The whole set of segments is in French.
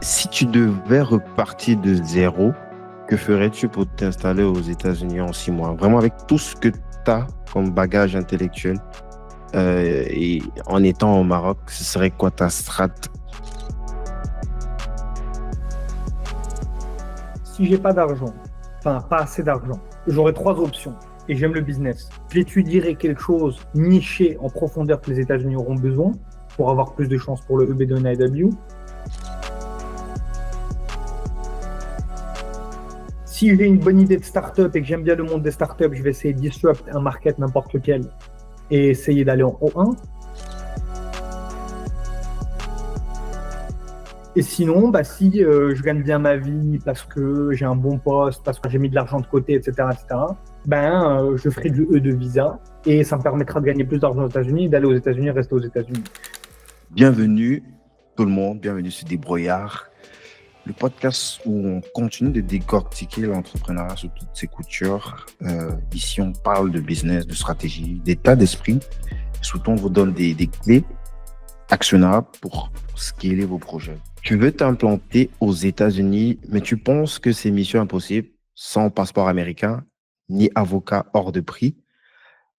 Si tu devais repartir de zéro, que ferais-tu pour t'installer aux États-Unis en 6 mois? Vraiment avec tout ce que tu as comme bagage intellectuel et en étant au Maroc, ce serait quoi ta strat? Si j'ai pas d'argent, enfin pas assez d'argent, j'aurai trois options et j'aime le business. J'étudierai quelque chose niché en profondeur que les États-Unis auront besoin pour avoir plus de chances pour le EB2NIW. Si j'ai une bonne idée de start-up et que j'aime bien le monde des start-up, je vais essayer de disrupt un market n'importe lequel et essayer d'aller en O1. Et sinon, si je gagne bien ma vie parce que j'ai un bon poste, parce que j'ai mis de l'argent de côté, etc., je ferai du E de visa et ça me permettra de gagner plus d'argent aux États-Unis, d'aller aux États-Unis, rester aux États-Unis. Bienvenue tout le monde, bienvenue sur Débrouillard, le podcast où on continue de décortiquer l'entrepreneuriat sous toutes ses coutures. Ici, on parle de business, de stratégie, d'état d'esprit. Surtout, on vous donne des clés actionnables pour scaler vos projets. Tu veux t'implanter aux États-Unis, mais tu penses que c'est mission impossible sans passeport américain ni avocat hors de prix.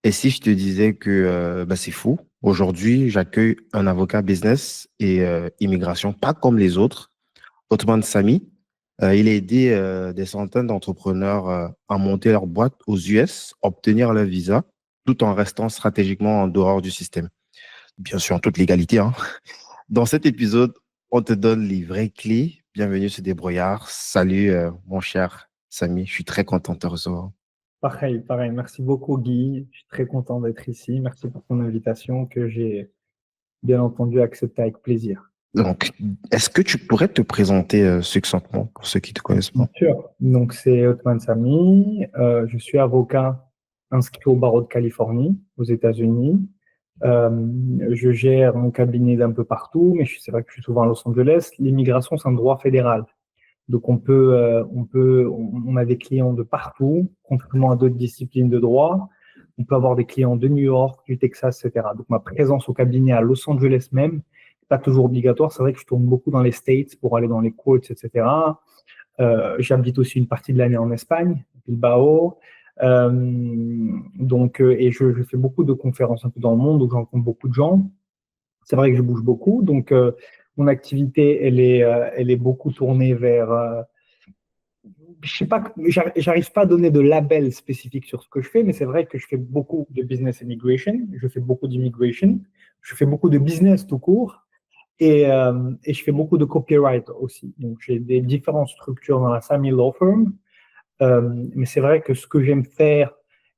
Et si je te disais que c'est fou, aujourd'hui, j'accueille un avocat business et immigration, pas comme les autres, Othman Sami. Il a aidé des centaines d'entrepreneurs à monter leur boîte aux US, obtenir leur visa, tout en restant stratégiquement en dehors du système. Bien sûr, en toute légalité, hein. Dans cet épisode, on te donne les vraies clés. Bienvenue sur Débrouillard. Salut, mon cher Sami. Je suis très content de te recevoir. Pareil. Merci beaucoup, Guy. Je suis très content d'être ici. Merci pour ton invitation que j'ai bien entendu acceptée avec plaisir. Donc, est-ce que tu pourrais te présenter succinctement pour ceux qui ne te connaissent pas? Bien sûr. Donc, c'est Othman Sami. Je suis avocat inscrit au barreau de Californie, aux États-Unis. Je gère un cabinet d'un peu partout, mais c'est vrai que je suis souvent à Los Angeles. L'immigration, c'est un droit fédéral. Donc, on a des clients de partout, contrairement à d'autres disciplines de droit. On peut avoir des clients de New York, du Texas, etc. Donc, ma présence au cabinet à Los Angeles même, n'est pas toujours obligatoire. C'est vrai que je tourne beaucoup dans les States pour aller dans les courts, etc. J'habite aussi une partie de l'année en Espagne, Bilbao. Et je fais beaucoup de conférences un peu dans le monde où je rencontre beaucoup de gens. C'est vrai que je bouge beaucoup. Donc, mon activité, elle est beaucoup tournée vers. Je sais pas, j'arrive pas à donner de label spécifique sur ce que je fais, mais c'est vrai que je fais beaucoup de business immigration, je fais beaucoup d'immigration, je fais beaucoup de business tout court. Et je fais beaucoup de copyright aussi. Donc, j'ai des différentes structures dans la Sami Law Firm. Mais c'est vrai que ce que j'aime faire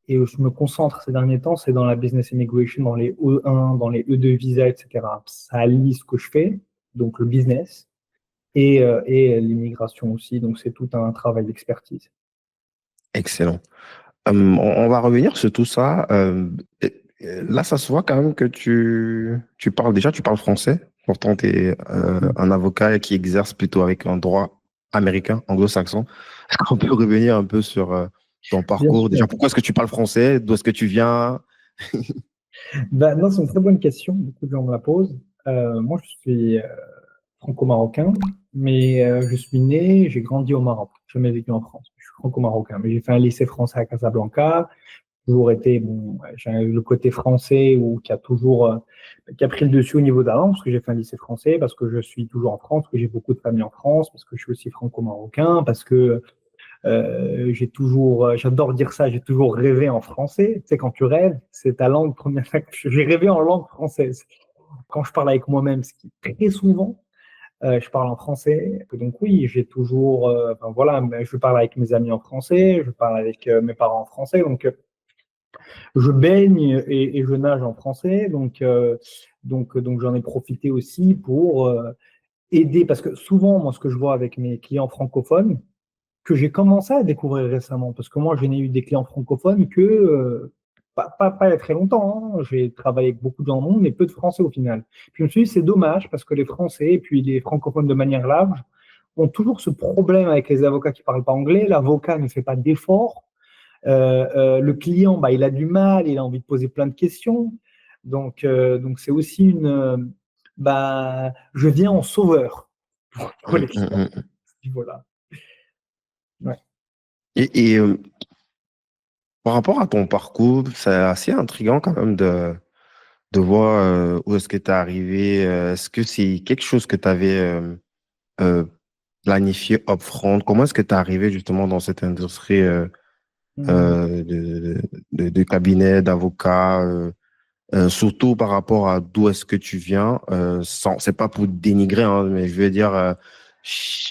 et où je me concentre ces derniers temps, c'est dans la business immigration, dans les E1, dans les E2 visa, etc. Ça allie ce que je fais, donc le business, et l'immigration aussi. Donc, c'est tout un travail d'expertise. Excellent. On va revenir sur tout ça. Là, ça se voit quand même que tu parles déjà, tu parles français. Pourtant, tu es un avocat qui exerce plutôt avec un droit américain, anglo-saxon. Est-ce qu'on peut revenir un peu sur ton parcours? Déjà, pourquoi est-ce que tu parles français? D'où est-ce que tu viens? Non, c'est une très bonne question. Beaucoup de gens me la posent. Moi, je suis franco-marocain, mais je suis né, j'ai grandi au Maroc. Je n'ai jamais vécu en France. Je suis franco-marocain, mais j'ai fait un lycée français à Casablanca. Toujours été, j'ai le côté français qui a pris le dessus au niveau de la langue, parce que j'ai fait un lycée français, parce que je suis toujours en France, parce que j'ai beaucoup de familles en France, parce que je suis aussi franco-marocain, parce que j'adore dire ça, j'ai toujours rêvé en français. Tu sais, quand tu rêves, c'est ta langue première. J'ai rêvé en langue française. Quand je parle avec moi-même, ce qui est très souvent, je parle en français. Donc oui, j'ai toujours, je parle avec mes amis en français, je parle avec mes parents en français. Donc je baigne et je nage en français. Donc j'en ai profité aussi pour aider, parce que souvent, moi, ce que je vois avec mes clients francophones, que j'ai commencé à découvrir récemment, parce que moi, je n'ai eu des clients francophones que pas il y a très longtemps, hein. J'ai travaillé avec beaucoup de gens dans le monde, mais peu de Français au final. Puis je me suis dit, c'est dommage, parce que les Français, et puis les francophones de manière large, ont toujours ce problème avec les avocats qui ne parlent pas anglais. L'avocat ne fait pas d'efforts. Le client, il a du mal, il a envie de poser plein de questions. Donc c'est aussi je viens en sauveur. pour l'expérience mm. à ce niveau-là. Ouais. Et par rapport à ton parcours, c'est assez intriguant quand même de voir où est-ce que tu es arrivé. Est-ce que c'est quelque chose que tu avais euh, planifié upfront? Comment est-ce que tu es arrivé justement dans cette industrie Hmm. de cabinet, d'avocat, surtout par rapport à d'où est-ce que tu viens? C'est pas pour dénigrer, hein, mais je veux dire,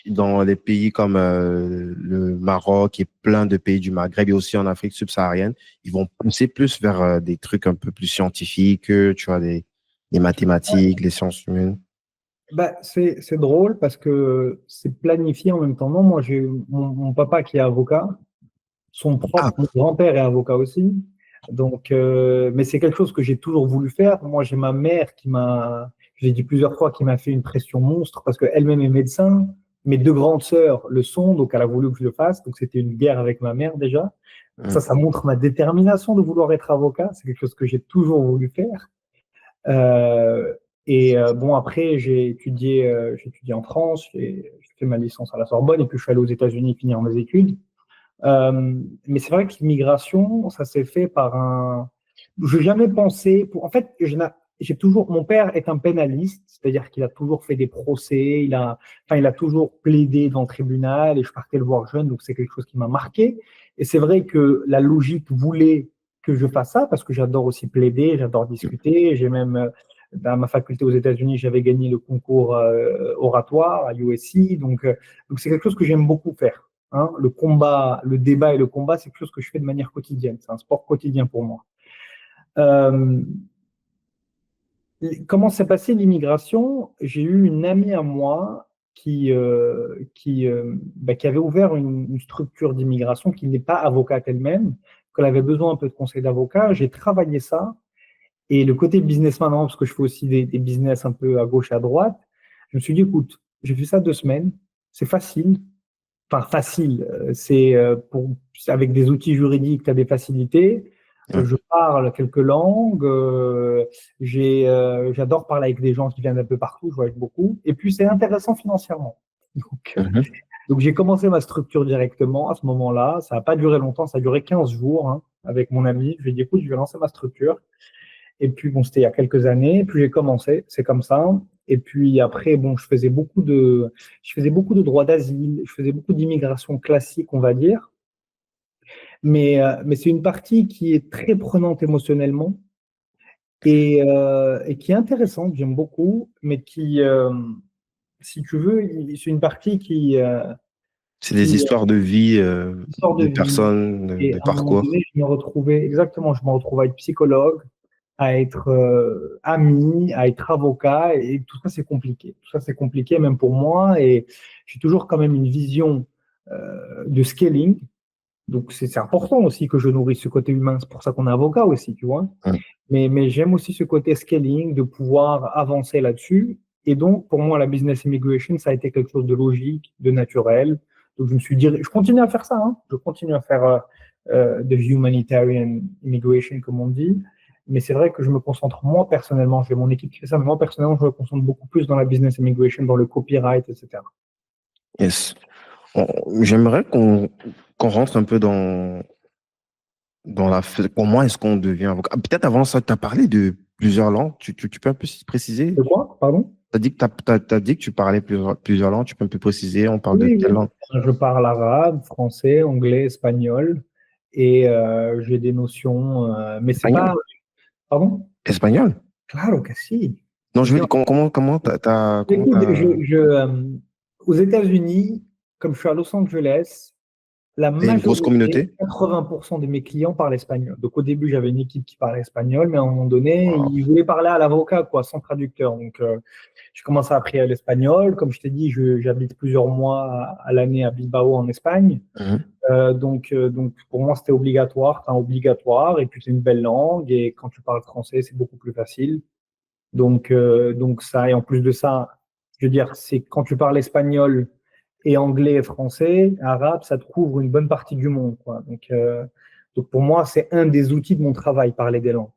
dans les pays comme le Maroc et plein de pays du Maghreb et aussi en Afrique subsaharienne, ils vont pousser plus vers des trucs un peu plus scientifiques, tu vois, des mathématiques, les sciences humaines. Bah, c'est drôle parce que c'est planifié en même temps. Non, moi, j'ai mon papa qui est avocat. Ah, Mon grand-père est avocat aussi. Donc, mais c'est quelque chose que j'ai toujours voulu faire. Moi, j'ai ma mère je l'ai dit plusieurs fois, qui m'a fait une pression monstre parce qu'elle-même est médecin. Mes deux grandes sœurs le sont, donc elle a voulu que je le fasse. Donc, c'était une guerre avec ma mère déjà. Donc, ça montre ma détermination de vouloir être avocat. C'est quelque chose que j'ai toujours voulu faire. Euh, bon, après, j'ai étudié en France, j'ai fait ma licence à la Sorbonne et puis je suis allé aux États-Unis finir mes études. Mais c'est vrai que l'immigration, ça s'est fait par un. Je n'ai jamais pensé. En fait, j'ai toujours. Mon père est un pénaliste, c'est-à-dire qu'il a toujours fait des procès. Il a toujours plaidé dans le tribunal et je partais le voir jeune, donc c'est quelque chose qui m'a marqué. Et c'est vrai que la logique voulait que je fasse ça parce que j'adore aussi plaider, j'adore discuter. J'ai même dans ma faculté aux États-Unis, j'avais gagné le concours oratoire à USC, donc c'est quelque chose que j'aime beaucoup faire. Hein, le combat, le débat et le combat, c'est quelque chose que je fais de manière quotidienne. C'est un sport quotidien pour moi. Euh, Comment s'est passée l'immigration? J'ai eu une amie à moi qui avait ouvert une structure d'immigration qui n'est pas avocate elle-même, qu'elle avait besoin un peu de conseils d'avocat. J'ai travaillé ça. Et le côté businessman, parce que je fais aussi des business un peu à gauche et à droite, je me suis dit, écoute, j'ai fait ça 2 semaines, c'est facile, enfin facile, c'est avec des outils juridiques, tu as des facilités. ouais. Je parle quelques langues, j'adore parler avec des gens qui viennent d'un peu partout, je voyage beaucoup, et puis c'est intéressant financièrement. Donc, euh, Mhm. donc j'ai commencé ma structure directement à ce moment-là, ça n'a pas duré longtemps, ça a duré 15 jours hein, avec mon ami, je lui ai dit écoute, je vais lancer ma structure, et puis bon, c'était il y a quelques années, puis j'ai commencé, c'est comme ça. Et puis après, bon, je faisais beaucoup de droit d'asile, je faisais beaucoup d'immigration classique, on va dire. Mais c'est une partie qui est très prenante émotionnellement et qui est intéressante, j'aime beaucoup, mais si tu veux, c'est une partie C'est des qui histoires de vie, sort de de vie. personnes, Et de à un moment parcours. donné, je me retrouvais à être psychologue, à être ami, à être avocat, et tout ça, c'est compliqué. Tout ça, c'est compliqué, même pour moi, et j'ai toujours quand même une vision de scaling. Donc, c'est important aussi que je nourrisse ce côté humain. C'est pour ça qu'on est avocat aussi, tu vois. Ouais. Mais j'aime aussi ce côté scaling, de pouvoir avancer là-dessus. Et donc, pour moi, la business immigration, ça a été quelque chose de logique, de naturel. Donc, je me suis dit, je continue à faire ça. Hein. Je continue à faire de humanitarian immigration, comme on dit. Mais c'est vrai que je me concentre, moi, personnellement, j'ai mon équipe qui fait ça, mais moi, personnellement, je me concentre beaucoup plus dans la business immigration, dans le copyright, etc. Yes. J'aimerais qu'on rentre un peu dans comment est-ce qu'on devient avocat. Ah, peut-être avant ça, tu as parlé de plusieurs langues. Tu peux un peu préciser? De quoi? Pardon? Tu as dit que, t'as dit que tu parlais plusieurs langues. Tu peux un peu préciser? On parle de Oui, quelle oui. langue? Je parle arabe, français, anglais, espagnol et j'ai des notions, mais c'est pas. Espagnol? Pardon? Espagnol? Claro que si. Non, je veux Bien. dire, Écoute, aux États-Unis, comme je suis à Los Angeles, la t'as une grosse majorité, communauté? 80% de mes clients parlent espagnol. Donc au début, j'avais une équipe qui parlait espagnol, mais à un moment donné, Wow. ils voulaient parler à l'avocat, quoi, sans traducteur. Donc j'ai commencé à apprendre l'espagnol. Comme je t'ai dit, j'habite plusieurs mois à l'année à Bilbao en Espagne. Mhm. Donc pour moi, c'était obligatoire, c'est obligatoire. Et puis c'est une belle langue. Et quand tu parles français, c'est beaucoup plus facile. Donc ça, et en plus de ça, je veux dire, c'est quand tu parles espagnol et anglais et français, arabe, ça te couvre une bonne partie du monde, quoi. Donc pour moi, c'est un des outils de mon travail, parler des langues.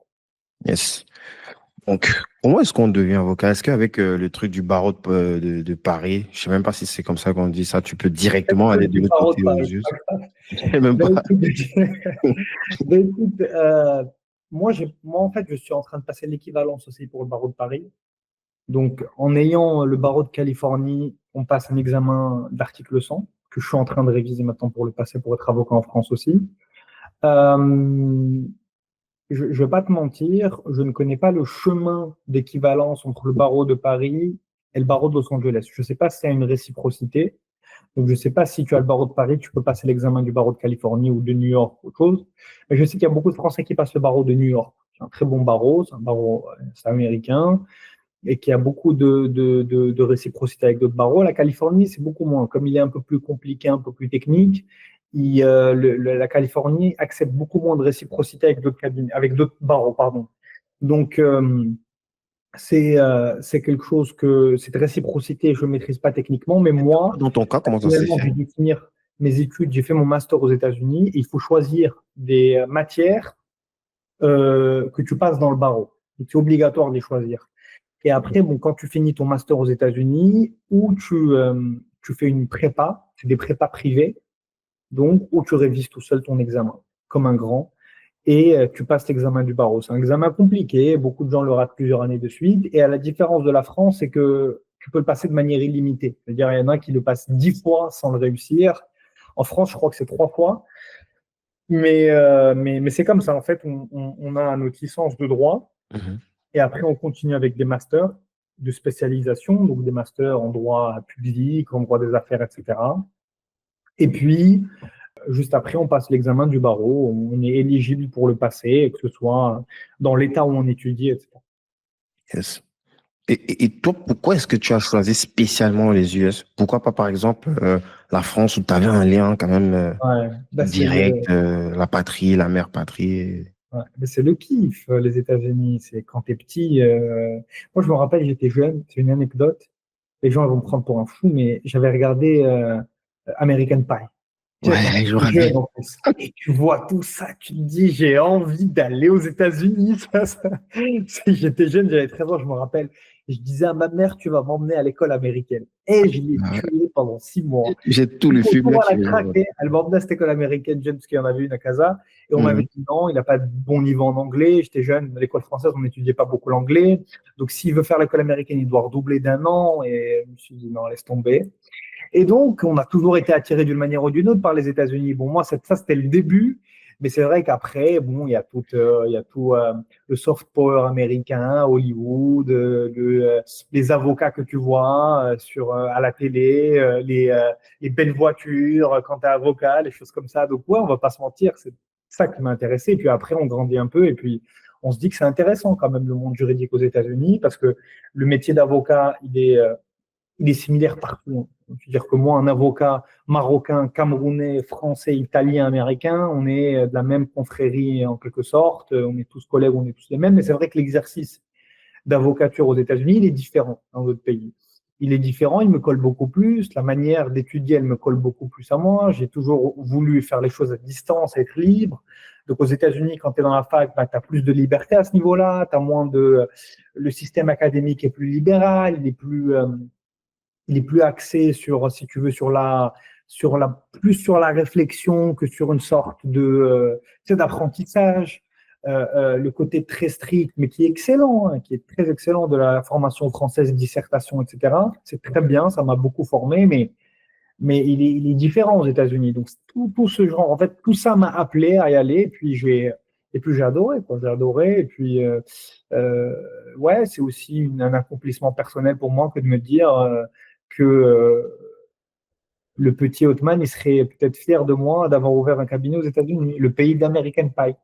Yes. Donc, Comment est-ce qu'on devient avocat? Est-ce qu'avec le truc du barreau de Paris, je sais même pas si c'est comme ça qu'on dit ça, tu peux directement aller de Du l'autre barreau de côté aux Paris. yeux? Je sais même Ben, pas. écoute, ben, écoute, moi, en fait, je suis en train de passer l'équivalence aussi pour le barreau de Paris. Donc, en ayant le barreau de Californie, on passe un examen d'article 100, que je suis en train de réviser maintenant pour le passer pour être avocat en France aussi. Euh, je ne vais pas te mentir, je ne connais pas le chemin d'équivalence entre le barreau de Paris et le barreau de Los Angeles. Je ne sais pas si c'est une réciprocité. Donc, je ne sais pas si tu as le barreau de Paris, tu peux passer l'examen du barreau de Californie ou de New York ou autre chose. Mais je sais qu'il y a beaucoup de Français qui passent le barreau de New York. C'est un très bon barreau, c'est un barreau c'est américain et qui a beaucoup de réciprocité avec d'autres barreaux. La Californie, c'est beaucoup moins. Comme il est un peu plus compliqué, un peu plus technique, la Californie accepte beaucoup moins de réciprocité avec d'autres cabinets, avec d'autres barreaux, pardon. Donc, c'est quelque chose que cette réciprocité, je ne maîtrise pas techniquement, mais moi, Dans ton cas, comment ça s'est personnellement, fait? j'ai dû finir mes études, j'ai fait mon master aux États-Unis, et il faut choisir des matières que tu passes dans le barreau. C'est obligatoire de les choisir. Et après, bon, quand tu finis ton master aux États-Unis, ou tu fais une prépa, c'est des prépas privés, donc, où tu révises tout seul ton examen, comme un grand, et tu passes l'examen du barreau. C'est un examen compliqué, beaucoup de gens le ratent plusieurs années de suite, et à la différence de la France, c'est que tu peux le passer de manière illimitée. C'est-à-dire, il y en a qui le passent 10 fois sans le réussir. En France, je crois que c'est 3 fois. Mais c'est comme ça, en fait, on a notre licence de droit, Mhm. et après, on continue avec des masters de spécialisation, donc des masters en droit public, en droit des affaires, etc. Et puis, juste après, on passe l'examen du barreau. On est éligible pour le passer, que ce soit dans l'État où on étudie, etc. Yes. Et toi, pourquoi est-ce que tu as choisi spécialement les US? Pourquoi pas, par exemple, la France où tu avais un lien quand même Ouais, bah, direct, la patrie, la mère patrie? ouais, bah, c'est le kiff, les États-Unis. C'est quand t'es petit. Moi, je me rappelle, j'étais jeune. C'est une anecdote. Les gens vont me prendre pour un fou, mais j'avais regardé American Pie. Tu sais, quand Ouais, je me tu es jeune, rappelle. en plus, et tu vois tout ça, tu te dis, j'ai envie d'aller aux États-Unis. J'étais jeune, j'avais 13 ans, je me rappelle. Je disais à ma mère, tu vas m'emmener à l'école américaine. Et je l'ai Ouais. tué pendant 6 mois. J'ai tout le film là Autour, qui elle a vient. craqué. Elle m'a emmené à cette école américaine, James, qui en avait une à Casa. Et on m'avait Mhm. dit non, il n'a pas de bon niveau en anglais. J'étais jeune, à l'école française, on n'étudiait pas beaucoup l'anglais. Donc, s'il veut faire l'école américaine, il doit redoubler d'1 an. Et je me suis dit non, laisse tomber. Et donc, on a toujours été attiré d'une manière ou d'une autre par les États-Unis. Bon, moi, ça, c'était le début. Mais c'est vrai qu'après, bon, il y a tout le soft power américain, Hollywood, les avocats que tu vois à la télé, les belles voitures quand tu es avocat, les choses comme ça. Donc, ouais, on va pas se mentir, c'est ça qui m'a intéressé. Et puis après, on grandit un peu et puis on se dit que c'est intéressant quand même le monde juridique aux États-Unis parce que le métier d'avocat, il est similaire partout. C'est-à-dire que moi, un avocat marocain, camerounais, français, italien, américain, on est de la même confrérie en quelque sorte. On est tous collègues, on est tous les mêmes. Mais c'est vrai que l'exercice d'avocature aux États-Unis, il est différent dans d'autres pays. Il est différent, il me colle beaucoup plus. La manière d'étudier, elle me colle beaucoup plus à moi. J'ai toujours voulu faire les choses à distance, être libre. Donc aux États-Unis, quand tu es dans la fac, bah, tu as plus de liberté à ce niveau-là. Tu as moins de. Le système académique est plus libéral, il est plus axé sur, si tu veux, plus sur la réflexion que sur une sorte d'apprentissage. Le côté très strict, mais qui est excellent, hein, qui est très excellent de la formation française, dissertation, etc. C'est très bien, ça m'a beaucoup formé, mais il est différent aux États-Unis. Donc, tout ce genre, en fait, tout ça m'a appelé à y aller, et puis j'ai adoré, quoi. J'ai adoré, et puis, euh, ouais, c'est aussi un accomplissement personnel pour moi que de me dire que le petit Hotman, il serait peut-être fier de moi d'avoir ouvert un cabinet aux États-Unis, le pays d'American Pie.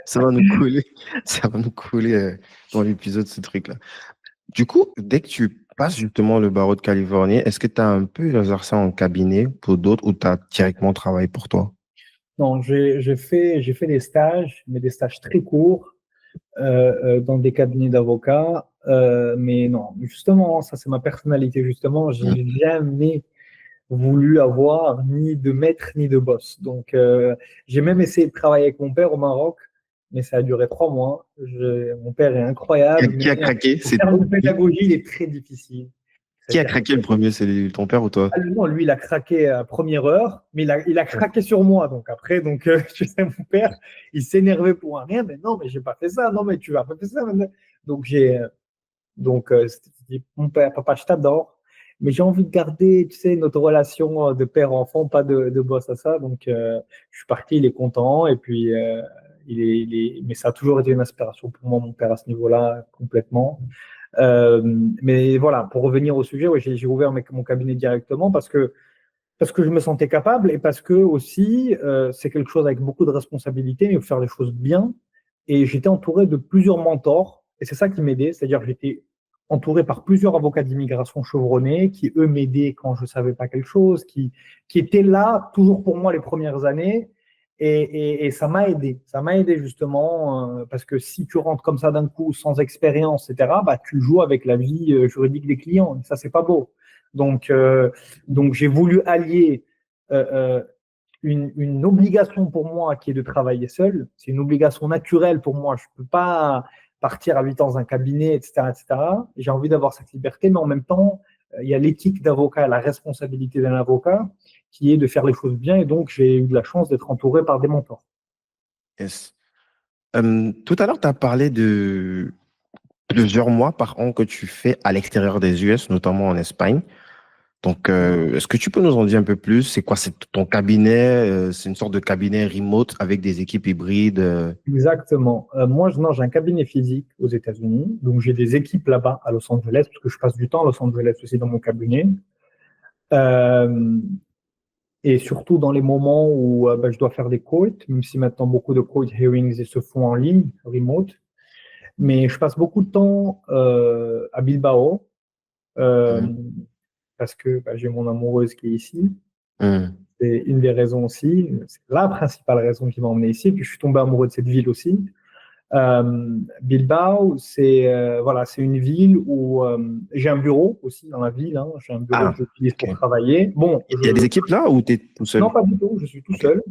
Ça va nous coller, ça va nous coller dans l'épisode, ce truc-là. Du coup, dès que tu passes justement le barreau de Californie, est-ce que tu as un peu exercé en cabinet pour d'autres ou tu as directement travaillé pour toi? Non, j'ai fait des stages, mais des stages très courts dans des cabinets d'avocats. Mais non, justement, ça c'est ma personnalité, justement. Mhm. J'ai jamais voulu avoir ni de maître ni de boss. Donc, j'ai même essayé de travailler avec mon père au Maroc. mais ça a duré 3 mois. Mon père est incroyable, Qui a mais craqué? en termes de pédagogie, il est très difficile. Qui a C'est-à-dire craqué le premier? C'est ton père ou toi? non, lui, il a craqué à première heure, mais il a craqué sur moi. Donc après, tu sais, mon père, il s'énervait pour un rien. Mais non, mais j'ai pas fait ça. Non, mais tu vas pas faire ça. Donc je dis, mon père, papa, je t'adore, mais j'ai envie de garder, tu sais, notre relation de père-enfant, pas de boss à ça. Donc je suis parti, il est content, et puis mais ça a toujours été une inspiration pour moi, mon père, à ce niveau-là, complètement. Euh, mais voilà, pour revenir au sujet, ouais, j'ai ouvert mon cabinet directement parce que je me sentais capable et parce que aussi c'est quelque chose avec beaucoup de responsabilités, mais il faut faire les choses bien. Et j'étais entouré de plusieurs mentors et c'est ça qui m'aidait, c'est-à-dire que j'étais entouré par plusieurs avocats d'immigration chevronnés qui, eux, m'aidaient quand je ne savais pas quelque chose, qui étaient là toujours pour moi les premières années. Et ça m'a aidé. Ça m'a aidé justement parce que si tu rentres comme ça d'un coup sans expérience, etc., bah, tu joues avec la vie juridique des clients. Et ça, c'est pas beau. Donc, euh, donc j'ai voulu allier euh, euh, une obligation pour moi qui est de travailler seul. C'est une obligation naturelle pour moi. Je ne peux pas partir à 8 ans dans un cabinet, etc., etc. J'ai envie d'avoir cette liberté, mais en même temps, il y a l'éthique d'avocat, la responsabilité d'un avocat qui est de faire les choses bien. Et donc, j'ai eu de la chance d'être entouré par des mentors. Yes. Tout à l'heure, tu as parlé de plusieurs mois par an que tu fais à l'extérieur des US, notamment en Espagne. Donc, est-ce que tu peux nous en dire un peu plus? C'est quoi? C'est ton cabinet? C'est une sorte de cabinet remote avec des équipes hybrides? Exactement. Moi, non, j'ai un cabinet physique aux États-Unis. Donc, j'ai des équipes là-bas à Los Angeles, parce que je passe du temps à Los Angeles aussi dans mon cabinet. Euh, et surtout dans les moments où je dois faire des courts, même si maintenant beaucoup de court hearings se font en ligne, remote. Mais je passe beaucoup de temps à Bilbao, euh, Mhm. parce que j'ai mon amoureuse qui est ici. Mhm. C'est une des raisons aussi. C'est la principale raison qui m'a emmené ici. Puis je suis tombé amoureux de cette ville aussi. Bilbao, voilà, c'est une ville où j'ai un bureau aussi dans la ville. Hein. J'ai un bureau que Ah, j'utilise ok. pour travailler. Bon, Il y a des équipes là ou tu es tout non, seul? pas du tout. Je suis tout Ok. seul.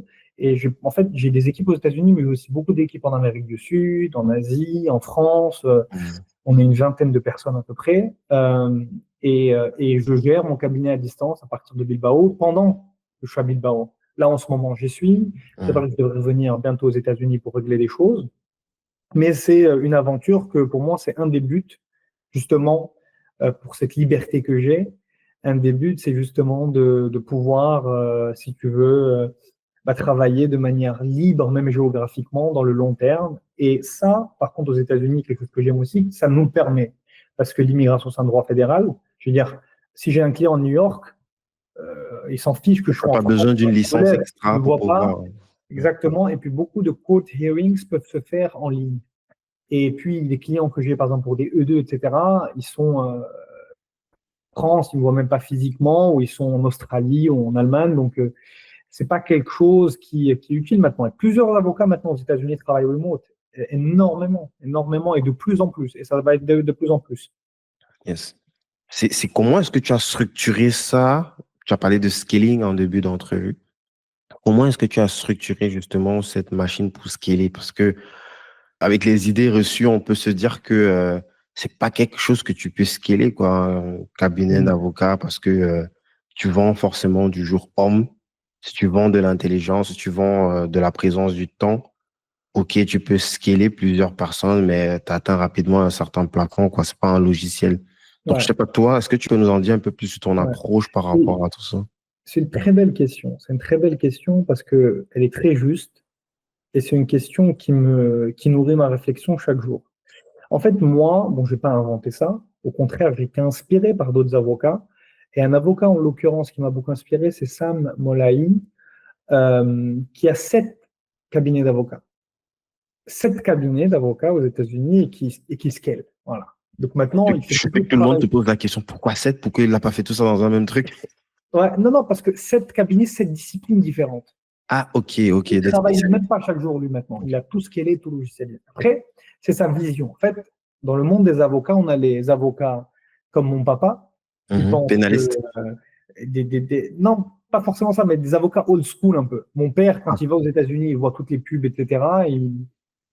Et en fait, j'ai des équipes aux États-Unis, mais j'ai aussi beaucoup d'équipes en Amérique du Sud, en Asie, en France. Mhm. On est une vingtaine de personnes à peu près. Et je gère mon cabinet à distance à partir de Bilbao pendant que je suis à Bilbao. Là, en ce moment, j'y suis. C'est vrai Mhm. que je devrais revenir bientôt aux États-Unis pour régler des choses. Mais c'est une aventure que pour moi, c'est un des buts, justement, pour cette liberté que j'ai. Un des buts, c'est justement de pouvoir, si tu veux, travailler de manière libre, même géographiquement, dans le long terme. Et ça, par contre, aux États-Unis, quelque chose que j'aime aussi, ça nous le permet. Parce que l'immigration, c'est un droit fédéral. Je veux dire, si j'ai un client en New York, il s'en fiche que je Tu n'as sois en pas France besoin d'une ou en licence Angleterre. Il ne extra me pour voit pas pouvoir. exactement. Et puis, beaucoup de court hearings peuvent se faire en ligne. Et puis, les clients que j'ai, par exemple, pour des E2, etc., ils sont en France, ils ne me voient même pas physiquement, ou ils sont en Australie ou en Allemagne. Donc, c'est pas quelque chose qui est utile maintenant. Et plusieurs avocats maintenant aux États-Unis travaillent au remote. Énormément, énormément, et de plus en plus. Et ça va être de plus en plus. Yes. C'est comment est-ce que tu as structuré ça? Tu as parlé de scaling en début d'entrevue. Comment est-ce que tu as structuré justement cette machine pour scaler? Parce que avec les idées reçues, on peut se dire que c'est pas quelque chose que tu peux scaler, quoi, un cabinet Mm. d'avocat, parce que tu vends forcément du jour homme. Si tu vends de l'intelligence, si tu vends de la présence du temps, ok, tu peux scaler plusieurs personnes, mais tu atteins rapidement un certain plafond, quoi. C'est pas un logiciel. Donc, je Ouais, sais pas toi, est-ce que tu peux nous en dire un peu plus sur ton ouais. approche par C'est rapport à tout ça? c'est une très belle question. C'est une très belle question parce que elle est très juste et c'est une question qui nourrit ma réflexion chaque jour. En fait, moi, bon, j'ai pas inventé ça. Au contraire, j'ai été inspiré par d'autres avocats. Et un avocat, en l'occurrence, qui m'a beaucoup inspiré, c'est Sam Molaï, qui a 7 cabinets d'avocats. 7 cabinets d'avocats aux États-Unis et qui scale. Voilà. Donc maintenant, il fait Je sais beaucoup que de tout le monde travail. te pose la question, pourquoi 7? Pourquoi il n'a pas fait tout ça dans un même truc? Ouais, non, non, parce que 7 cabinets, 7 disciplines différentes. Ah, ok, ok, Il des travaille même spécialistes. pas chaque jour, lui, maintenant. Ok. Il a tout scalé, tout logiciel. Après, c'est sa vision. En fait, dans le monde des avocats, on a les avocats comme mon papa, qui Mhm. pensent que Pénaliste. non, pas forcément ça, mais des avocats old school un peu. Mon père, Ah, quand il va aux États-Unis, il voit toutes les pubs, etc.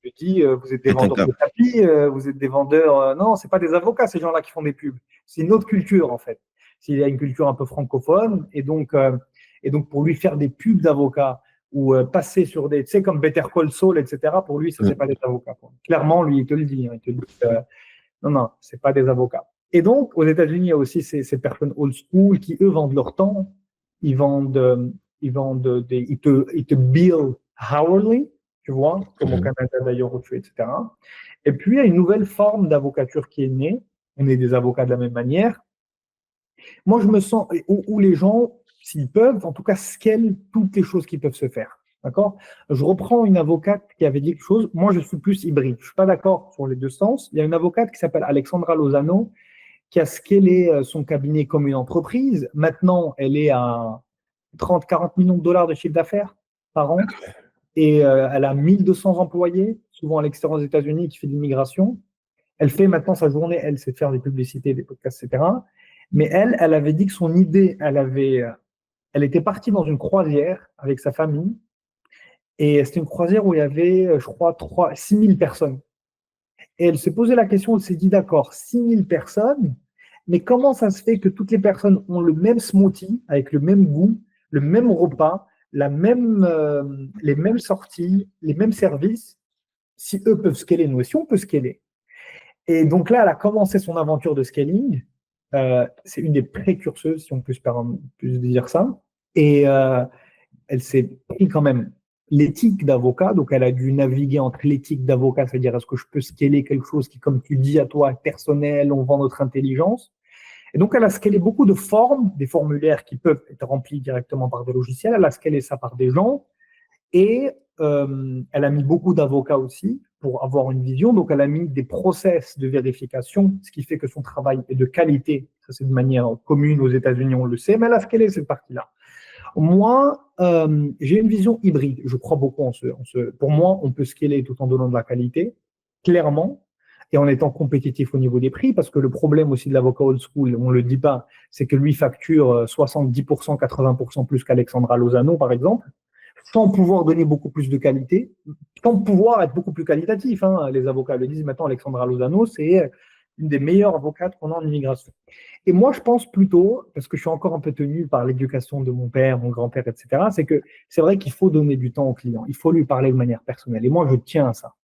Je dis, vous êtes des C'est un vendeurs cas. de tapis, vous êtes des vendeurs. Non, c'est pas des avocats, ces gens-là qui font des pubs. C'est une autre culture, en fait. S'il y a une culture un peu francophone, et donc pour lui faire des pubs d'avocats ou passer sur des, tu sais, comme Better Call Saul, etc., pour lui, ça, c'est pas des avocats. Quoi. Clairement, lui, il te le dit. Hein, il te dit non, non, c'est pas des avocats. Et donc, aux États-Unis, il y a aussi ces personnes old school qui, eux, vendent leur temps. Ils te bill hourly, tu vois, comme au Canada d'ailleurs, etc. Et puis, il y a une nouvelle forme d'avocature qui est née. On est des avocats de la même manière. Moi, je me sens, où les gens, s'ils peuvent, en tout cas, scalent toutes les choses qui peuvent se faire. D'accord? Je reprends une avocate qui avait dit quelque chose. Moi, je suis plus hybride. Je ne suis pas d'accord sur les deux sens. Il y a une avocate qui s'appelle Alexandra Lozano qui a scalé son cabinet comme une entreprise. Maintenant, elle est à 30-40 millions de dollars de chiffre d'affaires par an. Et elle a 1200 employés, souvent à l'extérieur des États-Unis, qui fait de l'immigration. Elle fait maintenant sa journée, elle, c'est de faire des publicités, des podcasts, etc. Mais elle avait dit que son idée, elle était partie dans une croisière avec sa famille. Et c'était une croisière où il y avait, je crois, 6 000 personnes. Et elle s'est posé la question, elle s'est dit, d'accord, 6 000 personnes, mais comment ça se fait que toutes les personnes ont le même smoothie, avec le même goût, le même repas, les mêmes sorties, les mêmes services, si eux peuvent scaler, nous aussi on peut scaler. Et donc là, elle a commencé son aventure de scaling. C'est une des précurseuses, si on peut se dire ça. Et elle s'est pris quand même l'éthique d'avocat. Donc, elle a dû naviguer entre l'éthique d'avocat, c'est-à-dire est-ce que je peux scaler quelque chose qui, comme tu dis à toi, est personnel, on vend notre intelligence. Et donc, elle a scalé beaucoup de formes, des formulaires qui peuvent être remplis directement par des logiciels. Elle a scalé ça par des gens. Et elle a mis beaucoup d'avocats aussi pour avoir une vision. Donc, elle a mis des process de vérification, ce qui fait que son travail est de qualité. Ça, c'est de manière commune aux États-Unis, on le sait, mais elle a scalé cette partie-là. Moi, j'ai une vision hybride. Je crois beaucoup Pour moi, on peut scaler tout en donnant de la qualité, clairement, et en étant compétitif au niveau des prix, parce que le problème aussi de l'avocat old school, on ne le dit pas, c'est que lui facture 70%, 80% plus qu'Alexandra Lozano, par exemple, sans pouvoir donner beaucoup plus de qualité, sans pouvoir être beaucoup plus qualitatif. Hein. Les avocats le disent maintenant, Alexandra Lozano, c'est une des meilleures avocates qu'on a en immigration. Et moi, je pense plutôt, parce que je suis encore un peu tenu par l'éducation de mon père, mon grand-père, etc., c'est que c'est vrai qu'il faut donner du temps au client. Il faut lui parler de manière personnelle. Et moi, je tiens à ça.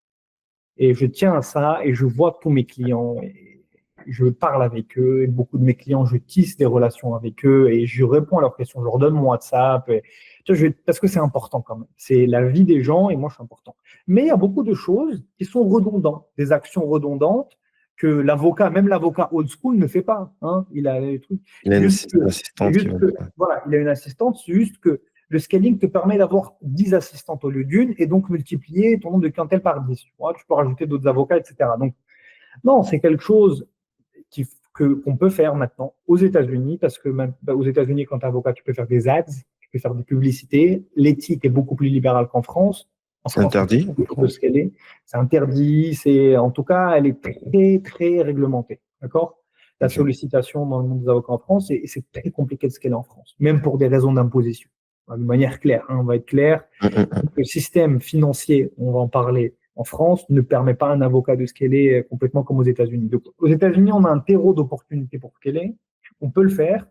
Et je tiens à ça et je vois tous mes clients. Et je parle avec eux. Et beaucoup de mes clients, je tisse des relations avec eux et je réponds à leurs questions. Je leur donne mon WhatsApp. Parce que c'est important quand même. C'est la vie des gens et moi, je suis important. Mais il y a beaucoup de choses qui sont redondantes, des actions redondantes que l'avocat, même l'avocat old school ne fait pas. Hein. Il a des trucs. Il a une assistante qui va. Voilà, il a une assistante, c'est juste que le scaling te permet d'avoir 10 assistantes au lieu d'une et donc multiplier ton nombre de clientèle par 10. Tu peux rajouter d'autres avocats, etc. Donc, non, c'est quelque chose qu'on peut faire maintenant aux États-Unis parce que aux États-Unis, quand tu es avocat, tu peux faire des ads, tu peux faire des publicités. L'éthique est beaucoup plus libérale qu'en France. C'est interdit. C'est interdit. En tout cas, elle est très, très réglementée. D'accord? La sollicitation dans le monde des avocats en France, et c'est très compliqué de scaler en France, même pour des raisons d'imposition. De manière claire, hein, on va être clair. Le système financier, on va en parler, en France, ne permet pas à un avocat de scaler complètement comme aux États-Unis. Donc, aux États-Unis, on a un terreau d'opportunités pour scaler. On peut le faire.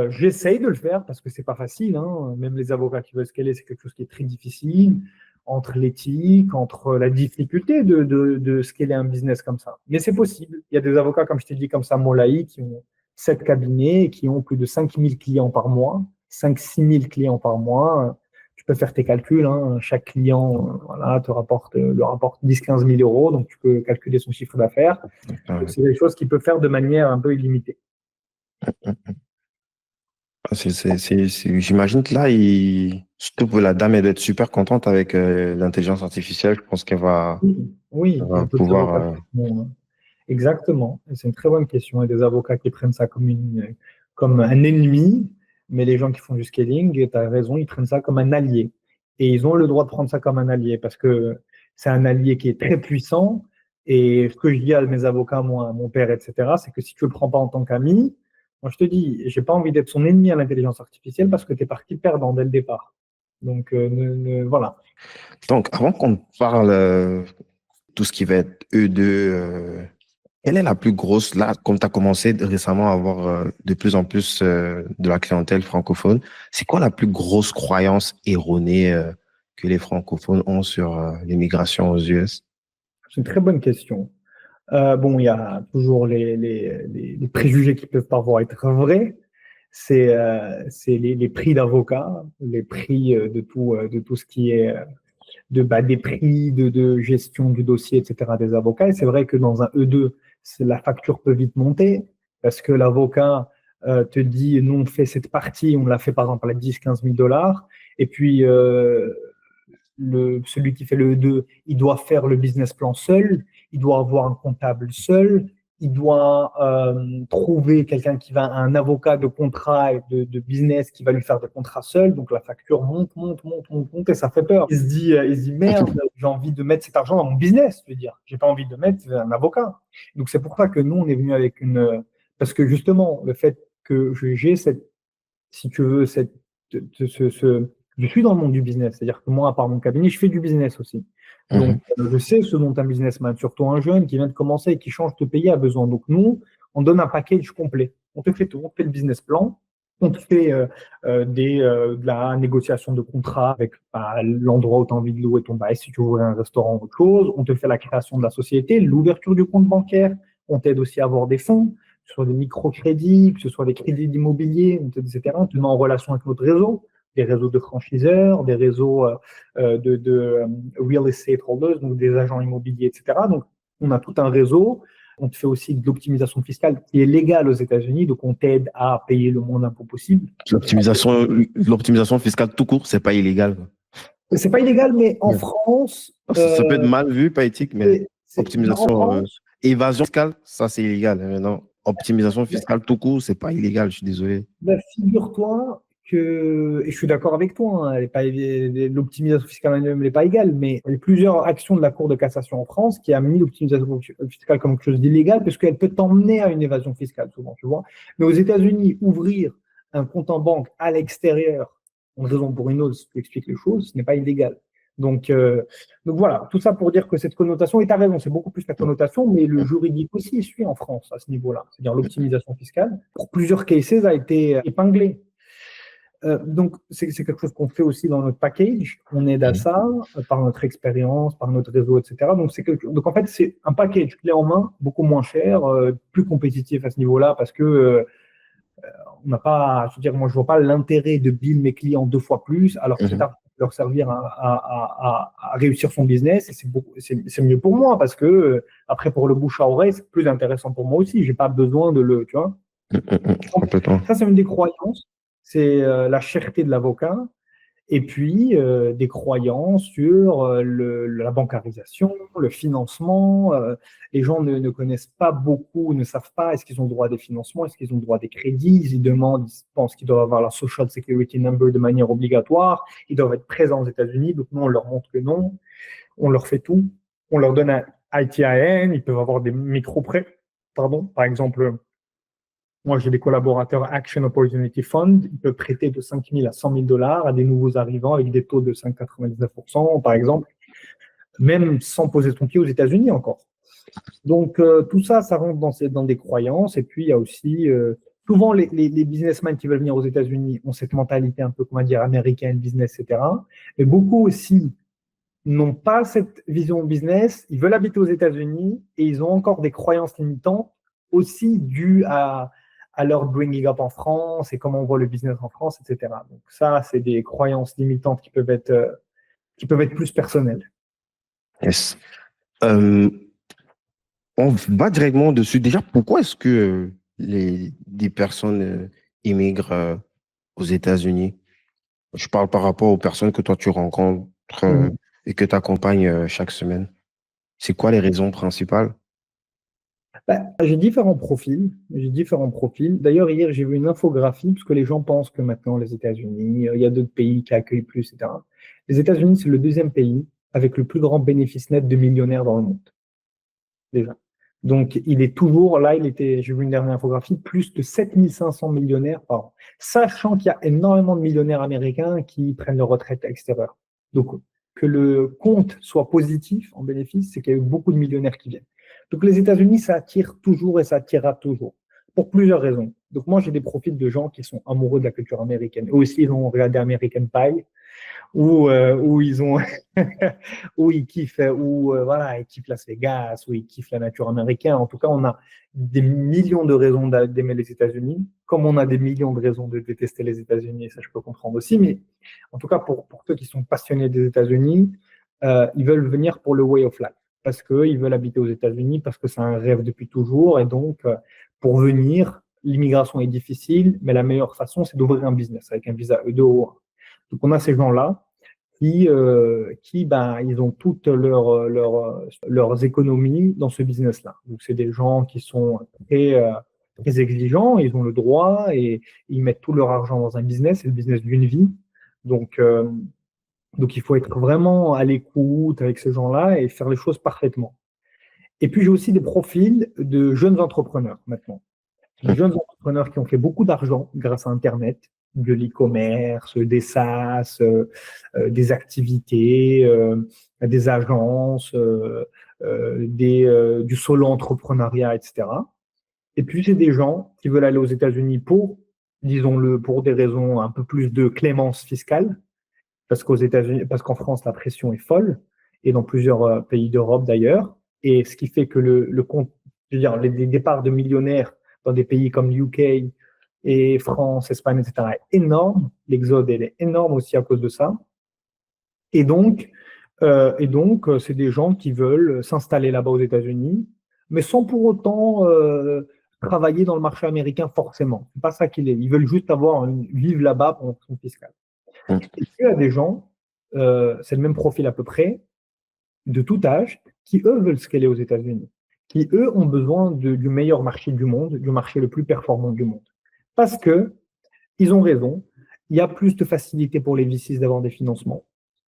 J'essaye de le faire parce que c'est pas facile. Hein. Même les avocats qui veulent scaler, c'est quelque chose qui est très difficile. Entre l'éthique, entre la difficulté de scaler un business comme ça. Mais c'est possible. Il y a des avocats, comme je t'ai dit, comme ça, Molaï, qui ont 7 cabinets et qui ont plus de 5 000 clients par mois, 5-6 000 clients par mois. Tu peux faire tes calculs. Hein. Chaque client te rapporte 10-15 000 euros, donc tu peux calculer son chiffre d'affaires. C'est des choses qu'il peut faire de manière un peu illimitée. J'imagine que là, surtout pour la dame, elle doit être super contente avec l'intelligence artificielle. Je pense qu'elle va, oui, elle va pouvoir. Exactement. C'est une très bonne question. Il y a des avocats qui prennent ça comme un ennemi, mais les gens qui font du scaling, tu as raison, ils prennent ça comme un allié. Et ils ont le droit de prendre ça comme un allié parce que c'est un allié qui est très puissant. Et ce que je dis à mes avocats, moi, à mon père, etc., c'est que si tu ne le prends pas en tant qu'ami, moi je te dis, j'ai pas envie d'être son ennemi à l'intelligence artificielle parce que tu es parti perdant dès le départ. Donc, voilà. Donc, avant qu'on parle tout ce qui va être E2, quelle est la plus grosse, là, comme tu as commencé récemment à avoir de plus en plus de la clientèle francophone, c'est quoi la plus grosse croyance erronée que les francophones ont sur l'immigration aux US? C'est une très bonne question. Bon, il y a toujours les préjugés qui peuvent parfois être vrais. C'est les prix d'avocat, les prix de tout ce qui est des prix de gestion du dossier, etc., des avocats. Et c'est vrai que dans un E2, la facture peut vite monter parce que l'avocat te dit, nous, on fait cette partie, on l'a fait par exemple à 10 000 à 15 000 dollars. Et puis, celui qui fait le E2, il doit faire le business plan seul, il doit avoir un comptable seul, il doit trouver quelqu'un qui va, un avocat de contrat et de business qui va lui faire des contrats seul. Donc la facture monte et ça fait peur. Il se dit merde, j'ai envie de mettre cet argent dans mon business, je veux dire. J'ai pas envie de mettre un avocat. Donc c'est pour ça que nous, on est venu avec parce que justement, le fait que j'ai cette, si tu veux, je suis dans le monde du business, c'est-à-dire que moi, à part mon cabinet, je fais du business aussi. Donc, Mhm. je sais ce dont un businessman, surtout un jeune qui vient de commencer et qui change de pays, a besoin. Donc, nous, on donne un package complet. On te fait tout. On te fait le business plan, on te fait de la négociation de contrat avec l'endroit où tu as envie de louer ton bail, si tu veux ouvrir un restaurant ou autre chose. On te fait la création de la société, l'ouverture du compte bancaire. On t'aide aussi à avoir des fonds, que ce soit des microcrédits, que ce soit des crédits d'immobilier, etc. On te met en relation avec notre réseau, des réseaux de franchiseurs, des réseaux de real estate holders, donc des agents immobiliers, etc. Donc, on a tout un réseau. On te fait aussi de l'optimisation fiscale qui est légale aux États-Unis, donc on t'aide à payer le moins d'impôts possible. L'optimisation fiscale tout court, c'est pas illégal, quoi. C'est pas illégal, mais en Ouais. France, Ça peut être mal vu, pas éthique, mais en optimisation, France, évasion fiscale, ça c'est illégal, hein. Non, optimisation fiscale tout court, c'est pas illégal, je suis désolé. figure-toi que, et je suis d'accord avec toi, hein, l'optimisation fiscale elle-même n'est pas égale, mais il y a plusieurs actions de la Cour de cassation en France qui a mis l'optimisation fiscale comme quelque chose d'illégal parce qu'elle peut t'emmener à une évasion fiscale souvent, tu vois. Mais aux États-Unis, ouvrir un compte en banque à l'extérieur, pour une raison ou pour une autre, si tu expliques les choses, ce n'est pas illégal. Donc voilà, tout ça pour dire que cette connotation, et tu as raison, c'est beaucoup plus la connotation, mais le juridique aussi suit en France à ce niveau-là. C'est-à-dire l'optimisation fiscale, pour plusieurs cases, a été épinglé. Donc c'est quelque chose qu'on fait aussi dans notre package. On aide à ça par notre expérience, par notre réseau, etc. Donc en fait, c'est un package clé en main, beaucoup moins cher, plus compétitif à ce niveau-là, parce que on n'a pas, je veux dire, moi je vois pas l'intérêt de bill mes clients 2 fois plus, alors que c'est Mhm. à leur servir à réussir son business. Et c'est mieux pour moi parce que après pour le bouche à oreille, c'est plus intéressant pour moi aussi. J'ai pas besoin de le, tu vois. Donc, Complètement. ça c'est une des croyances, c'est la cherté de l'avocat. Et puis, des croyances sur la bancarisation, le financement. Les gens ne connaissent pas beaucoup, ne savent pas est-ce qu'ils ont droit à des financements, est-ce qu'ils ont droit à des crédits. Ils demandent, ils pensent qu'ils doivent avoir la Social Security Number de manière obligatoire. Ils doivent être présents aux États-Unis. Donc, nous, on leur montre que non. On leur fait tout. On leur donne un ITIN. Ils peuvent avoir des micro-prêts. Pardon. Par exemple, moi, j'ai des collaborateurs Action Opportunity Fund. Ils peuvent prêter de 5 000 à 100 000 dollars à des nouveaux arrivants avec des taux de 5,99%, par exemple, même sans poser ton pied aux États-Unis encore. Donc, tout ça, ça rentre dans des croyances. Et puis, il y a aussi, souvent, les businessmen qui veulent venir aux États-Unis ont cette mentalité un peu, comment dire, américaine, business, etc. Mais beaucoup aussi n'ont pas cette vision business. Ils veulent habiter aux États-Unis et ils ont encore des croyances limitantes aussi dues à leur bringing up en France et comment on voit le business en France, etc. Donc ça, c'est des croyances limitantes qui peuvent être plus personnelles. Yes. Euh, on va directement dessus. Déjà, pourquoi est-ce que des personnes immigrent aux États-Unis? Je parle par rapport aux personnes que toi tu rencontres Mhm. et que tu accompagnes chaque semaine. C'est quoi les raisons principales? J'ai différents profils. J'ai différents profils. D'ailleurs, hier, j'ai vu une infographie parce que les gens pensent que maintenant, les États-Unis, il y a d'autres pays qui accueillent plus, etc. Les États-Unis, c'est le deuxième pays avec le plus grand bénéfice net de millionnaires dans le monde, déjà. Donc, il est toujours là, j'ai vu une dernière infographie, plus de 7500 millionnaires par an. Sachant qu'il y a énormément de millionnaires américains qui prennent leur retraite à l'extérieur. Donc, que le compte soit positif en bénéfice, c'est qu'il y a eu beaucoup de millionnaires qui viennent. Donc, les États-Unis, ça attire toujours et ça attirera toujours. Pour plusieurs raisons. Donc, moi, j'ai des profils de gens qui sont amoureux de la culture américaine. Eux aussi, ils ont regardé American Pie où ils ont où ils kiffent voilà, ils kiffent Las Vegas, où ils kiffent la nature américaine. En tout cas, on a des millions de raisons d'aimer les États-Unis, comme on a des millions de raisons de détester les États-Unis, et ça je peux comprendre aussi. Mais en tout cas, pour ceux qui sont passionnés des États-Unis, ils veulent venir pour le way of life, parce qu'ils veulent habiter aux États-Unis, parce que c'est un rêve depuis toujours, et donc pour venir, l'immigration est difficile, mais la meilleure façon, c'est d'ouvrir un business avec un visa E2O1. Donc, on a ces gens-là ben, ils ont toutes leurs économies dans ce business-là. Donc, c'est des gens qui sont très exigeants, ils ont le droit et ils mettent tout leur argent dans un business, c'est le business d'une vie. Donc, euh, donc, il faut être vraiment à l'écoute avec ces gens-là et faire les choses parfaitement. Et puis, j'ai aussi des profils de jeunes entrepreneurs maintenant. Des jeunes entrepreneurs qui ont fait beaucoup d'argent grâce à Internet, de l'e-commerce, des SaaS, des activités, des agences, du solo entrepreneuriat, etc. Et puis, c'est des gens qui veulent aller aux États-Unis disons-le, pour des raisons un peu plus de clémence fiscale, parce qu'en France, la pression est folle, et dans plusieurs pays d'Europe d'ailleurs. Et ce qui fait que le compte, je veux dire, les départs de millionnaires dans des pays comme UK et France, Espagne, etc., est énorme. L'exode, elle est énorme aussi à cause de ça. Et donc, c'est des gens qui veulent s'installer là-bas aux États-Unis, mais sans pour autant travailler dans le marché américain forcément. C'est pas ça qu'il est. Ils veulent juste vivre là-bas pour une option fiscale. Et puis, il y a des gens, c'est le même profil à peu près, de tout âge, qui eux veulent scaler aux États-Unis, qui eux ont besoin du meilleur marché du monde, du marché le plus performant du monde. Parce que ils ont raison, il y a plus de facilité pour les VCs d'avoir des financements.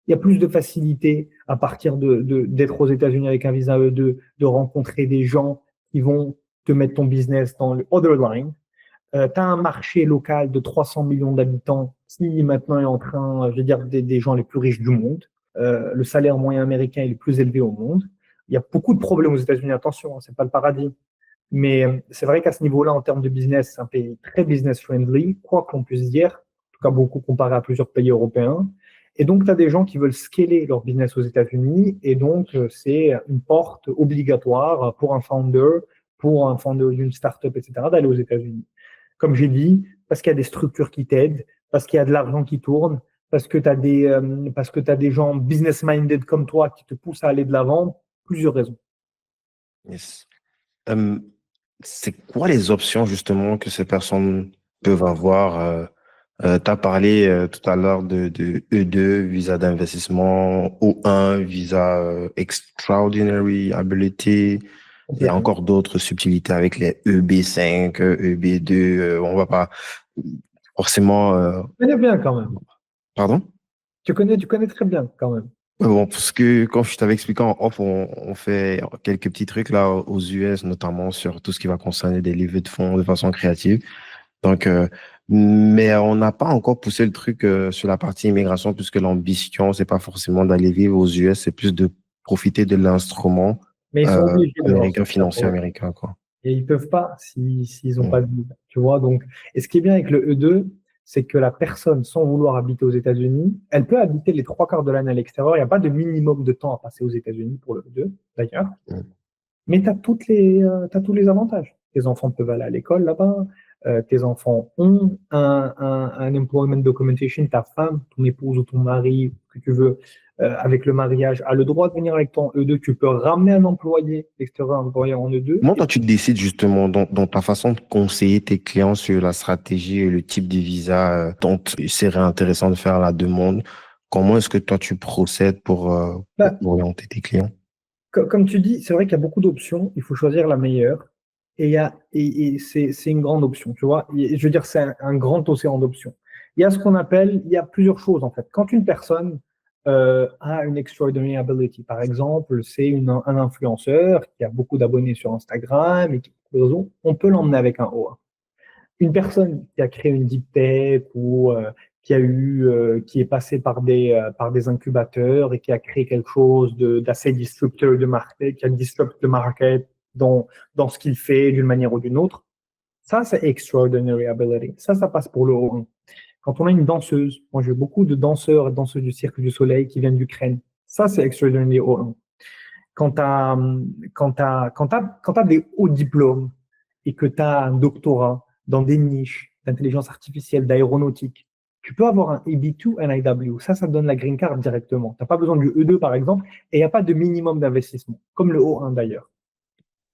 Il y a plus de facilité à partir d'être aux États-Unis avec un visa E2, de rencontrer des gens qui vont te mettre ton business dans le other line. Tu as un marché local de 300 millions d'habitants qui maintenant est en train, je veux dire, des gens les plus riches du monde. Le salaire moyen américain est le plus élevé au monde. Il y a beaucoup de problèmes aux États-Unis, attention, hein, c'est pas le paradis. Mais c'est vrai qu'à ce niveau-là, en termes de business, c'est un pays très business-friendly, quoi qu'on puisse dire, en tout cas beaucoup comparé à plusieurs pays européens. Et donc, tu as des gens qui veulent scaler leur business aux États-Unis, et donc c'est une porte obligatoire pour un founder d'une startup, etc., d'aller aux États-Unis. Comme j'ai dit, parce qu'il y a des structures qui t'aident, parce qu'il y a de l'argent qui tourne, parce que tu as des gens business-minded comme toi qui te poussent à aller de l'avant, plusieurs raisons. Yes. Euh, c'est quoi les options justement que ces personnes peuvent avoir? Tu as parlé tout à l'heure de E2, visa d'investissement, O1, visa extraordinary ability. Il y a encore d'autres subtilités avec les EB5, EB2. On va pas forcément. Tu connais bien quand même. Pardon? Tu connais très bien quand même. Bon, parce que quand je t'avais expliqué en off, on fait quelques petits trucs là aux US, notamment sur tout ce qui va concerner des levées de fonds de façon créative. Donc, mais on n'a pas encore poussé le truc sur la partie immigration, puisque l'ambition, c'est pas forcément d'aller vivre aux US, c'est plus de profiter de l'instrument Mais ils sont obligés de américain, financier américain, quoi. Et ils peuvent pas s'ils n'ont pas de visa. Tu vois, donc, et ce qui est bien avec le E2, c'est que la personne, sans vouloir habiter aux États-Unis, elle peut habiter les 3/4 de l'année à l'extérieur. Il n'y a pas de minimum de temps à passer aux États-Unis pour le E2, d'ailleurs. Mais tu as tous les avantages. Tes enfants peuvent aller à l'école là-bas. Tes enfants ont un employment documentation. Ta femme, ton épouse ou ton mari, ce que tu veux, avec le mariage, a le droit de venir avec ton E2. Tu peux ramener un employé extérieur, un employé en E2. Comment toi tu décides justement dans ta façon de conseiller tes clients sur la stratégie et le type de visa dont il serait intéressant de faire la demande? Comment est-ce que toi tu procèdes pour orienter tes clients? Comme tu dis, c'est vrai qu'il y a beaucoup d'options. Il faut choisir la meilleure. Et c'est une grande option, tu vois. Je veux dire, c'est un grand océan d'options. Il y a plusieurs choses, en fait. Quand une personne a une extraordinary ability. Par exemple, c'est un influenceur qui a beaucoup d'abonnés sur Instagram et qui, on peut l'emmener avec un O1. Une personne qui a créé une deep tech ou qui est passé par des incubateurs et qui a créé quelque chose d'assez disrupteur de market, qui a disrupt le market dans ce qu'il fait d'une manière ou d'une autre. Ça, c'est extraordinary ability. Ça passe pour le O1. Quand on a une danseuse, moi j'ai beaucoup de danseurs et danseuses du Cirque du Soleil qui viennent d'Ukraine. Ça, c'est extraordinary O1. Quand tu as des hauts diplômes et que tu as un doctorat dans des niches d'intelligence artificielle, d'aéronautique, tu peux avoir un EB2 NIW. Ça te donne la green card directement. Tu n'as pas besoin du E2, par exemple, et il n'y a pas de minimum d'investissement, comme le O1 d'ailleurs.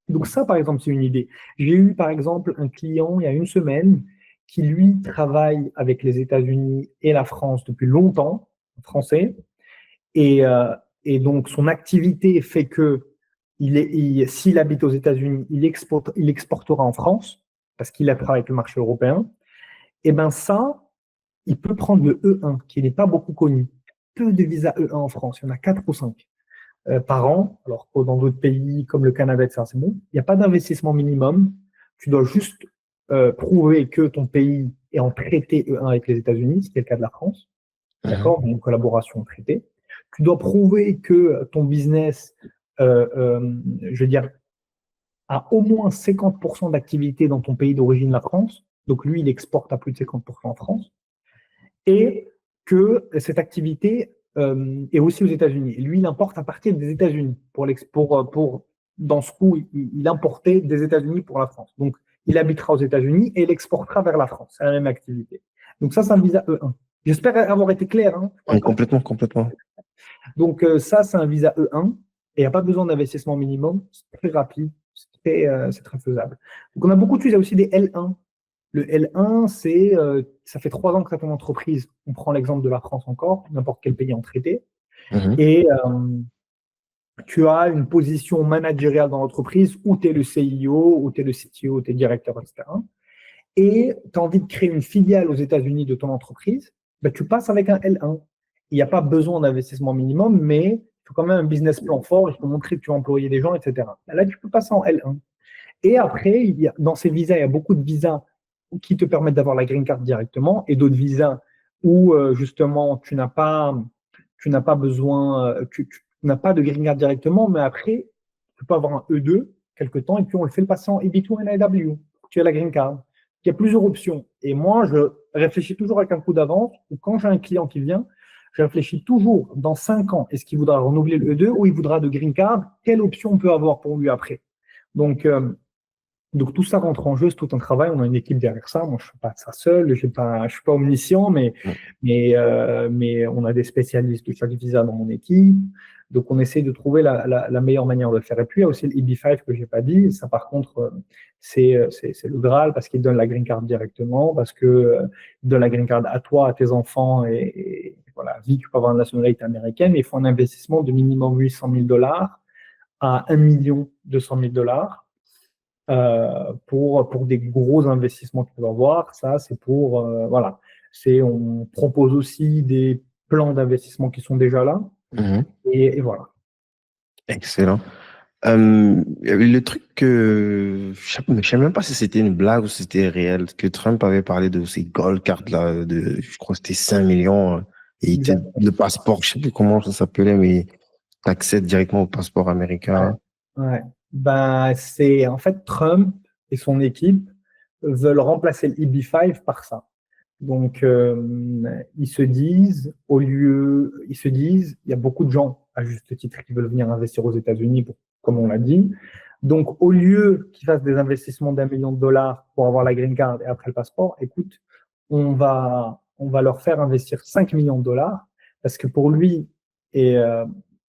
Donc ça, par exemple, c'est une idée. J'ai eu, par exemple, un client il y a une semaine qui, lui, travaille avec les États-Unis et la France depuis longtemps, français, et, euh, et donc son activité fait que s'il habite aux États-Unis, il exportera en France, parce qu'il a travaillé avec le marché européen. Et bien ça, il peut prendre le E1, qui n'est pas beaucoup connu. Peu de visas E1 en France, il y en a 4 ou 5 par an, alors que dans d'autres pays comme le Canada, etc., c'est bon. Il n'y a pas d'investissement minimum. Tu dois juste prouver que ton pays est en traité E1 avec les États-Unis, ce qui est le cas de la France. D'accord? Une collaboration traitée. Tu dois prouver que ton business, je veux dire, a au moins 50% d'activité dans ton pays d'origine, la France. Donc lui, il exporte à plus de 50% en France. Et que cette activité est aussi aux États-Unis. Lui, il importe à partir des États-Unis. Dans ce coup, il importait des États-Unis pour la France. Donc, il habitera aux États-Unis et il exportera vers la France. C'est la même activité. Donc ça, c'est un visa E1. J'espère avoir été clair. Hein. Complètement, complètement. Donc ça, c'est un visa E1 et il n'y a pas besoin d'investissement minimum. C'est très rapide, c'est très faisable. Donc on a beaucoup de choses. Il y a aussi des L1. Le L1, ça fait 3 ans que tu as ton entreprise. On prend l'exemple de la France encore, n'importe quel pays en traité. Et tu as une position managériale dans l'entreprise où tu es le CIO, où tu es le CTO, tu es directeur, etc. Et tu as envie de créer une filiale aux États-Unis de ton entreprise, ben, tu passes avec un L1. Il n'y a pas besoin d'investissement minimum, mais il faut quand même un business plan fort, il faut montrer que tu vas employer des gens, etc. Là, tu peux passer en L1. Et après, dans ces visas, il y a beaucoup de visas qui te permettent d'avoir la green card directement et d'autres visas où justement tu n'as pas besoin, tu n'as pas de green card directement, mais après, tu peux avoir un E2 quelque temps et puis on le fait le passer en EB2 NIW. Tu as la green card. Il y a plusieurs options. Et moi, je réfléchis toujours avec un coup d'avance ou quand j'ai un client qui vient, je réfléchis toujours dans 5 ans, est-ce qu'il voudra renouveler le E2 ou il voudra de green card? Quelle option on peut avoir pour lui après? Donc tout ça rentre en jeu, c'est tout un travail. On a une équipe derrière ça. Moi, je ne fais pas ça seul. Je suis pas omniscient, mais on a des spécialistes de chaque visa dans mon équipe. Donc, on essaie de trouver la meilleure manière de le faire. Et puis, il y a aussi le EB5 que j'ai pas dit. Ça, par contre, c'est le Graal parce qu'il donne la green card directement, parce que il donne la green card à toi, à tes enfants et voilà, vie, tu peux avoir une nationalité américaine, mais il faut un investissement de minimum $800,000 à $1,200,000. Pour des gros investissements que tu vas avoir. Ça, c'est pour, voilà. On propose aussi des plans d'investissement qui sont déjà là. Et voilà. Excellent. Le truc que je ne sais même pas si c'était une blague ou si c'était réel, que Trump avait parlé de ces gold cards là, je crois que c'était 5 millions, et le passeport, je ne sais plus comment ça s'appelait, mais tu accèdes directement au passeport américain. Ouais. Ben, c'est en fait Trump et son équipe veulent remplacer le EB5 par ça. Donc, ils se disent, il y a beaucoup de gens, à juste titre, qui veulent venir investir aux États-Unis, comme on l'a dit. Donc, au lieu qu'ils fassent des investissements d'1 million de dollars pour avoir la green card et après le passeport, écoute, on va leur faire investir 5 millions de dollars parce que pour lui, et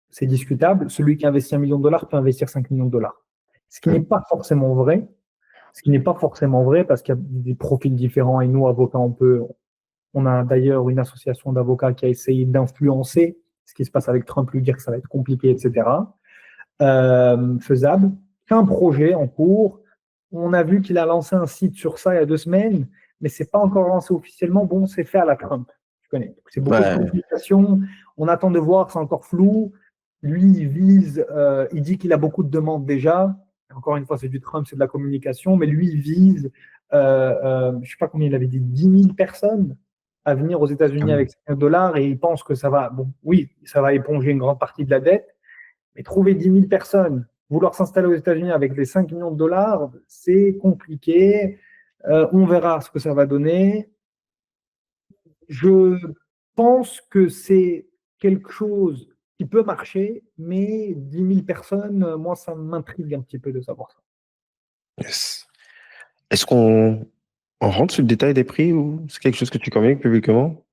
c'est discutable, celui qui investit 1 million de dollars peut investir 5 millions de dollars. Ce qui n'est pas forcément vrai. Ce qui n'est pas forcément vrai parce qu'il y a des profils différents et nous, avocats, on a d'ailleurs une association d'avocats qui a essayé d'influencer ce qui se passe avec Trump, lui dire que ça va être compliqué, etc. Faisable. C'est un projet en cours. On a vu qu'il a lancé un site sur ça il y a 2 semaines, mais c'est pas encore lancé officiellement. Bon, c'est fait à la Trump. Tu connais. C'est beaucoup de complications. On attend de voir, c'est encore flou. Lui, il vise, il dit qu'il a beaucoup de demandes déjà. Encore une fois, c'est du Trump, c'est de la communication, mais lui, il vise, je ne sais pas combien il avait dit, 10 000 personnes à venir aux États-Unis avec $5 et il pense que ça va, bon, oui, ça va éponger une grande partie de la dette, mais trouver 10 000 personnes, vouloir s'installer aux États-Unis avec des 5 millions de dollars, c'est compliqué. On verra ce que ça va donner. Je pense que c'est quelque chose qui peut marcher, mais 10 000 personnes, moi, ça m'intrigue un petit peu de savoir ça. Yes. Est-ce qu'on rentre sur le détail des prix ou c'est quelque chose que tu communiques publiquement?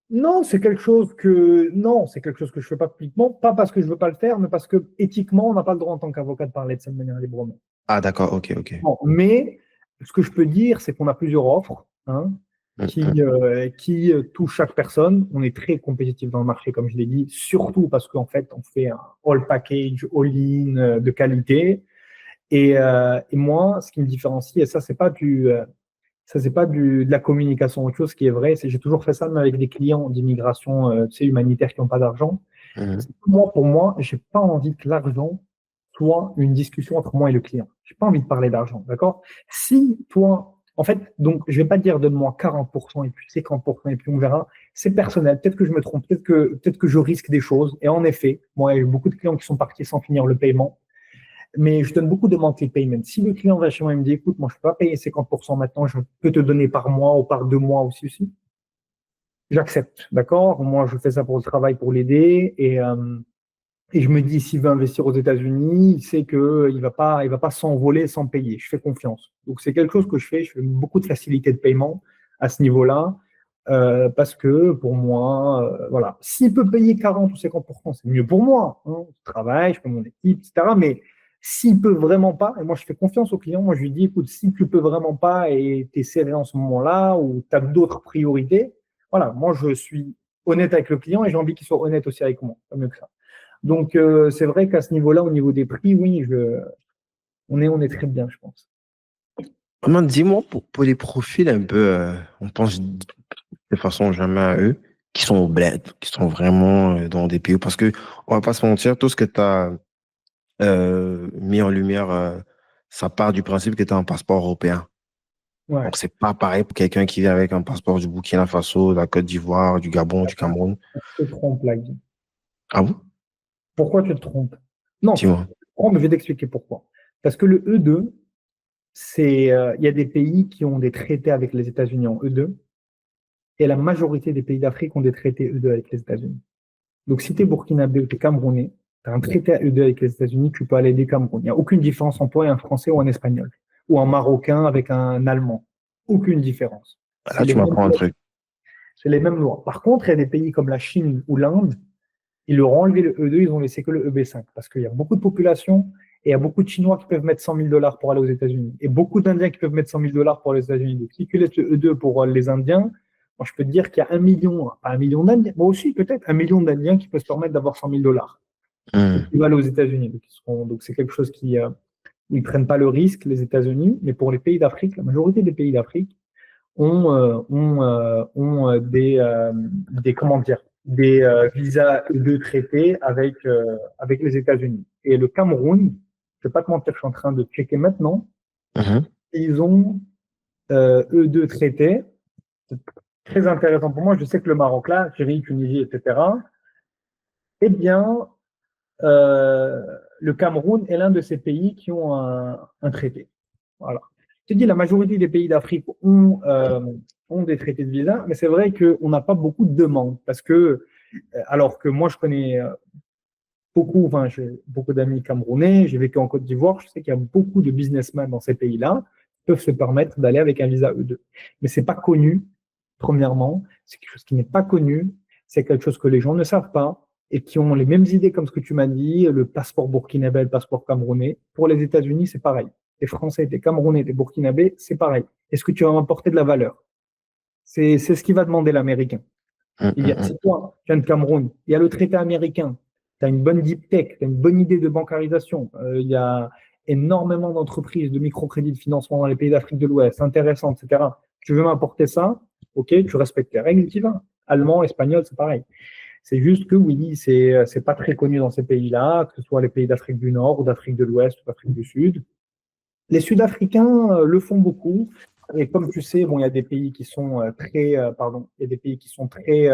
Non, c'est quelque chose que je fais pas publiquement, pas parce que je veux pas le faire, mais parce que éthiquement, on n'a pas le droit en tant qu'avocat de parler de cette manière librement. Ah, d'accord, ok, ok. Bon, mais ce que je peux dire, c'est qu'on a plusieurs offres, hein, qui touchent chaque personne. On est très compétitif dans le marché, comme je l'ai dit, surtout parce qu'en fait, on fait un all package, all-in de qualité. Et moi, ce qui me différencie, et ça, c'est pas de la communication. Autre chose qui est vrai, c'est que j'ai toujours fait ça même avec des clients d'immigration humanitaire qui n'ont pas d'argent. Mhm. Moi, pour moi, j'ai pas envie que l'argent soit une discussion entre moi et le client. J'ai pas envie de parler d'argent, d'accord? Si toi, en fait, donc, je vais pas te dire donne-moi 40% et puis 50% et puis on verra. C'est personnel. Peut-être que je me trompe, peut-être que je risque des choses. Et en effet, moi, il y a eu beaucoup de clients qui sont partis sans finir le paiement. Mais je donne beaucoup de monthly payment. Si le client va chez moi et me dit, écoute, moi, je ne peux pas payer 50% maintenant, je peux te donner par mois ou par 2 mois aussi. J'accepte, d'accord? Moi, je fais ça pour le travail, pour l'aider. Et je me dis, s'il veut investir aux États-Unis, il sait qu'il ne va pas s'envoler sans payer. Je fais confiance. Donc, c'est quelque chose que je fais. Je fais beaucoup de facilité de paiement à ce niveau-là. Parce que pour moi, voilà, s'il peut payer 40 ou 50%, c'est mieux pour moi. Hein. Je travaille, je fais mon équipe, etc. Mais s'il peut vraiment pas, et moi je fais confiance au client, moi je lui dis, écoute, si tu peux vraiment pas et tu es serré en ce moment-là ou tu as d'autres priorités, voilà, moi je suis honnête avec le client et j'ai envie qu'il soit honnête aussi avec moi, pas mieux que ça. Donc c'est vrai qu'à ce niveau-là, au niveau des prix, oui, on est très bien, je pense. Vraiment, dis-moi, pour les profils un peu, on pense de façon jamais à eux, qui sont au bled, qui sont vraiment dans des pays, parce que on va pas se mentir, tout ce que tu as mis en lumière, ça part du principe que tu as un passeport européen. Ouais. Donc, c'est pas pareil pour quelqu'un qui vient avec un passeport du Burkina Faso, de la Côte d'Ivoire, du Gabon, du Cameroun. Tu te trompes, là, Guy. Ah bon? Pourquoi tu te trompes? Non, tu te Dis-moi. trompes, mais je vais t'expliquer pourquoi. Parce que le E2, il y a des pays qui ont des traités avec les États-Unis en E2, et la majorité des pays d'Afrique ont des traités E2 avec les États-Unis. Donc, si tu es burkinabé ou tu es camerounais, tu as un traité à E2 avec les États-Unis, tu peux aller des Cameroun. Il n'y a aucune différence entre toi et un Français ou un Espagnol, ou un Marocain avec un Allemand. Aucune différence. C'est Là, les tu mêmes m'apprends un lois. truc. C'est les mêmes lois. Par contre, il y a des pays comme la Chine ou l'Inde, ils leur ont enlevé le E2, ils ont laissé que le EB5, parce qu'il y a beaucoup de population et il y a beaucoup de Chinois qui peuvent mettre 100 000 dollars pour aller aux États-Unis, et beaucoup d'Indiens qui peuvent mettre 100 000 dollars pour aller aux États-Unis. Donc, si tu laisses le E2 pour les Indiens, moi, je peux te dire qu'il y a 1 million, pas 1 million d'Indiens, moi aussi peut-être 1 million d'Indiens qui peuvent se permettre d'avoir 100 000 dollars et Hmm. qui vont aller aux États-Unis. Donc, c'est quelque chose qui, ils ne prennent pas le risque, les États-Unis, mais pour les pays d'Afrique, la majorité des pays d'Afrique ont comment dire, des visas de traités avec les États-Unis. Et le Cameroun, je ne vais pas te mentir, je suis en train de checker maintenant, Mhm. ils ont E2 traités. C'est très intéressant pour moi. Je sais que le Maroc, là, Algérie, Tunisie, etc., eh bien, le Cameroun est l'un de ces pays qui ont un traité. Voilà. Je te dis, la majorité des pays d'Afrique ont des traités de visa, mais c'est vrai qu'on n'a pas beaucoup de demandes parce que, alors que moi, je connais j'ai beaucoup d'amis camerounais, j'ai vécu en Côte d'Ivoire, je sais qu'il y a beaucoup de businessmen dans ces pays-là qui peuvent se permettre d'aller avec un visa E2. Mais c'est pas connu, premièrement, c'est quelque chose qui n'est pas connu, c'est quelque chose que les gens ne savent pas et qui ont les mêmes idées comme ce que tu m'as dit, le passeport burkinabé, le passeport camerounais. Pour les États-Unis, c'est pareil. Les Français, les Camerounais, les Burkinabés, c'est pareil. Est-ce que tu vas m'apporter de la valeur? C'est ce qu'il va demander l'Américain. Hmm, Il hmm, y a, hmm. c'est toi, tu viens de Cameroun. Il y a le traité américain. Tu as une bonne deep tech, tu as une bonne idée de bancarisation. Il y a énormément d'entreprises de microcrédit de financement dans les pays d'Afrique de l'Ouest, intéressantes, etc. Tu veux m'apporter ça? Ok, tu respectes les règles, tu vas. Allemand, espagnol, c'est pareil. C'est juste que oui, c'est pas très connu dans ces pays-là, que ce soit les pays d'Afrique du Nord ou d'Afrique de l'Ouest ou d'Afrique du Sud. Les Sud-Africains le font beaucoup. Et comme tu sais, bon, il y a des pays qui sont il y a des pays qui sont très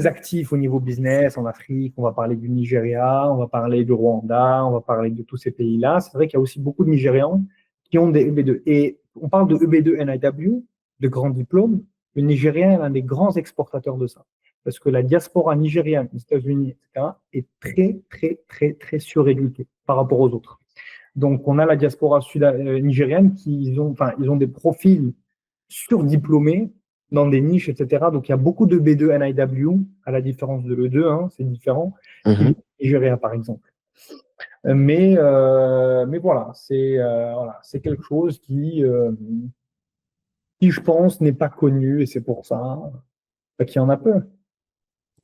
actifs au niveau business en Afrique. On va parler du Nigeria, on va parler du Rwanda, on va parler de tous ces pays-là. C'est vrai qu'il y a aussi beaucoup de Nigérians qui ont des EB2. Et on parle de EB2 NIW, de grands diplômes. Le Nigérien est l'un des grands exportateurs de ça. Parce que la diaspora nigériane aux États-Unis, etc., est très, très, très, très suréduquée par rapport aux autres. Donc, on a la diaspora nigérienne ils ont des profils surdiplômés dans des niches, etc. Donc, il y a beaucoup de B2 NIW, à la différence de l'E2, hein, c'est différent, qui vient du Nigeria, par exemple. Mais voilà, c'est quelque chose qui, je pense, n'est pas connu, et c'est pour ça qu'il y en a peu.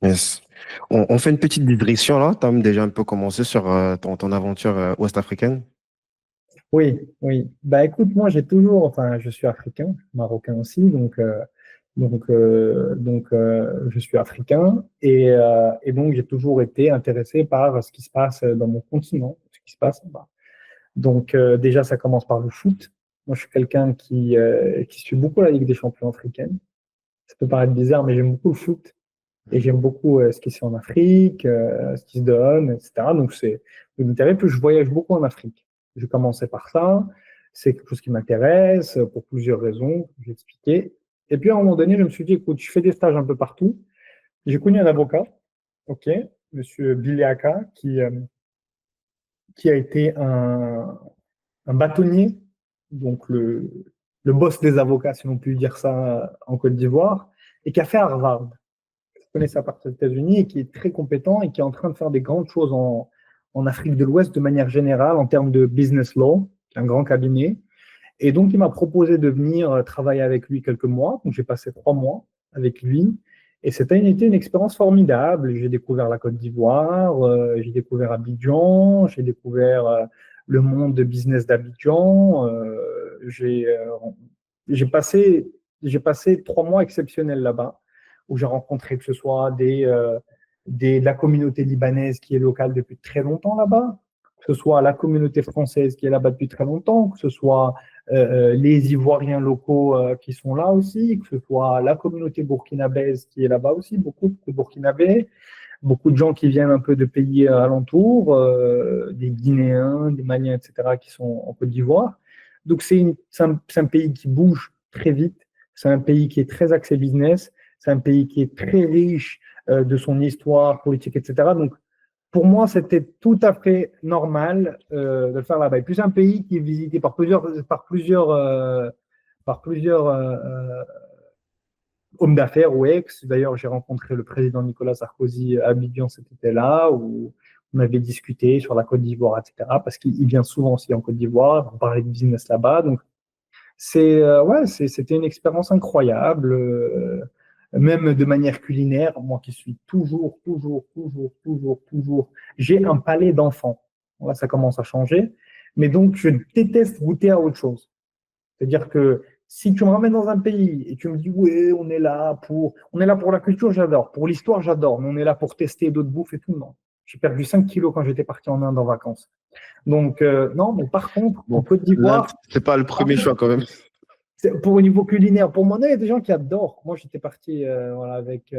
Yes. On fait une petite digression là. Tu as déjà un peu commencé sur ton aventure ouest-africaine. Oui, oui. Bah écoute, moi je suis africain, marocain aussi, je suis africain et donc j'ai toujours été intéressé par ce qui se passe dans mon continent, ce qui se passe là-bas. Donc déjà ça commence par le foot. Moi je suis quelqu'un qui suit beaucoup la Ligue des Champions africaine. Ça peut paraître bizarre, mais j'aime beaucoup le foot et j'aime beaucoup ce qui se fait en Afrique, ce qui se donne, etc. Donc c'est de l'intérêt. Puis je voyage beaucoup en Afrique. Je commençais par ça. C'est quelque chose qui m'intéresse pour plusieurs raisons, que j'ai expliqué. Et puis à un moment donné, je me suis dit, écoute, je fais des stages un peu partout. J'ai connu un avocat, ok, Monsieur Biliaka, qui a été un bâtonnier, donc le boss des avocats, si on peut dire ça, en Côte d'Ivoire, et qui a fait Harvard. Je connais ça par les États-Unis et qui est très compétent et qui est en train de faire des grandes choses en Afrique de l'Ouest de manière générale en termes de business law, un grand cabinet. Et donc, il m'a proposé de venir travailler avec lui quelques mois. Donc, j'ai passé 3 mois avec lui. Et c'était une expérience formidable. J'ai découvert la Côte d'Ivoire, j'ai découvert Abidjan, j'ai découvert le monde de business d'Abidjan. J'ai passé, j'ai passé 3 mois exceptionnels là-bas, où j'ai rencontré que ce soit de la communauté libanaise qui est locale depuis très longtemps là-bas, que ce soit la communauté française qui est là-bas depuis très longtemps, que ce soit les Ivoiriens locaux qui sont là aussi, que ce soit la communauté burkinabèse qui est là-bas aussi, beaucoup de Burkinabés, beaucoup de gens qui viennent un peu de pays alentours, des Guinéens, des Maliens, etc., qui sont en Côte d'Ivoire. Donc c'est un pays qui bouge très vite, c'est un pays qui est très axé business, c'est un pays qui est très riche de son histoire politique, etc. Donc pour moi, c'était tout à fait normal de le faire là-bas. Et puis, c'est un pays qui est visité par plusieurs hommes d'affaires ou ex. D'ailleurs, j'ai rencontré le président Nicolas Sarkozy à Abidjan cet été-là, où on avait discuté sur la Côte d'Ivoire, etc. Parce qu'il vient souvent aussi en Côte d'Ivoire, on parlait de business là-bas. Donc, c'était une expérience incroyable. Même de manière culinaire, moi qui suis toujours, j'ai un palais d'enfant. Là, ça commence à changer. Mais donc, je déteste goûter à autre chose. C'est-à-dire que si tu me ramènes dans un pays et tu me dis, ouais, on est là pour la culture, j'adore. Pour l'histoire, j'adore. Mais on est là pour tester d'autres bouffes et tout, non. J'ai perdu 5 kilos quand j'étais parti en Inde en vacances. Donc, non, mais par contre, en Côte d'Ivoire. C'est pas le premier choix quand même. Pour au niveau culinaire, pour moi, il y a des gens qui adorent. Moi, j'étais parti avec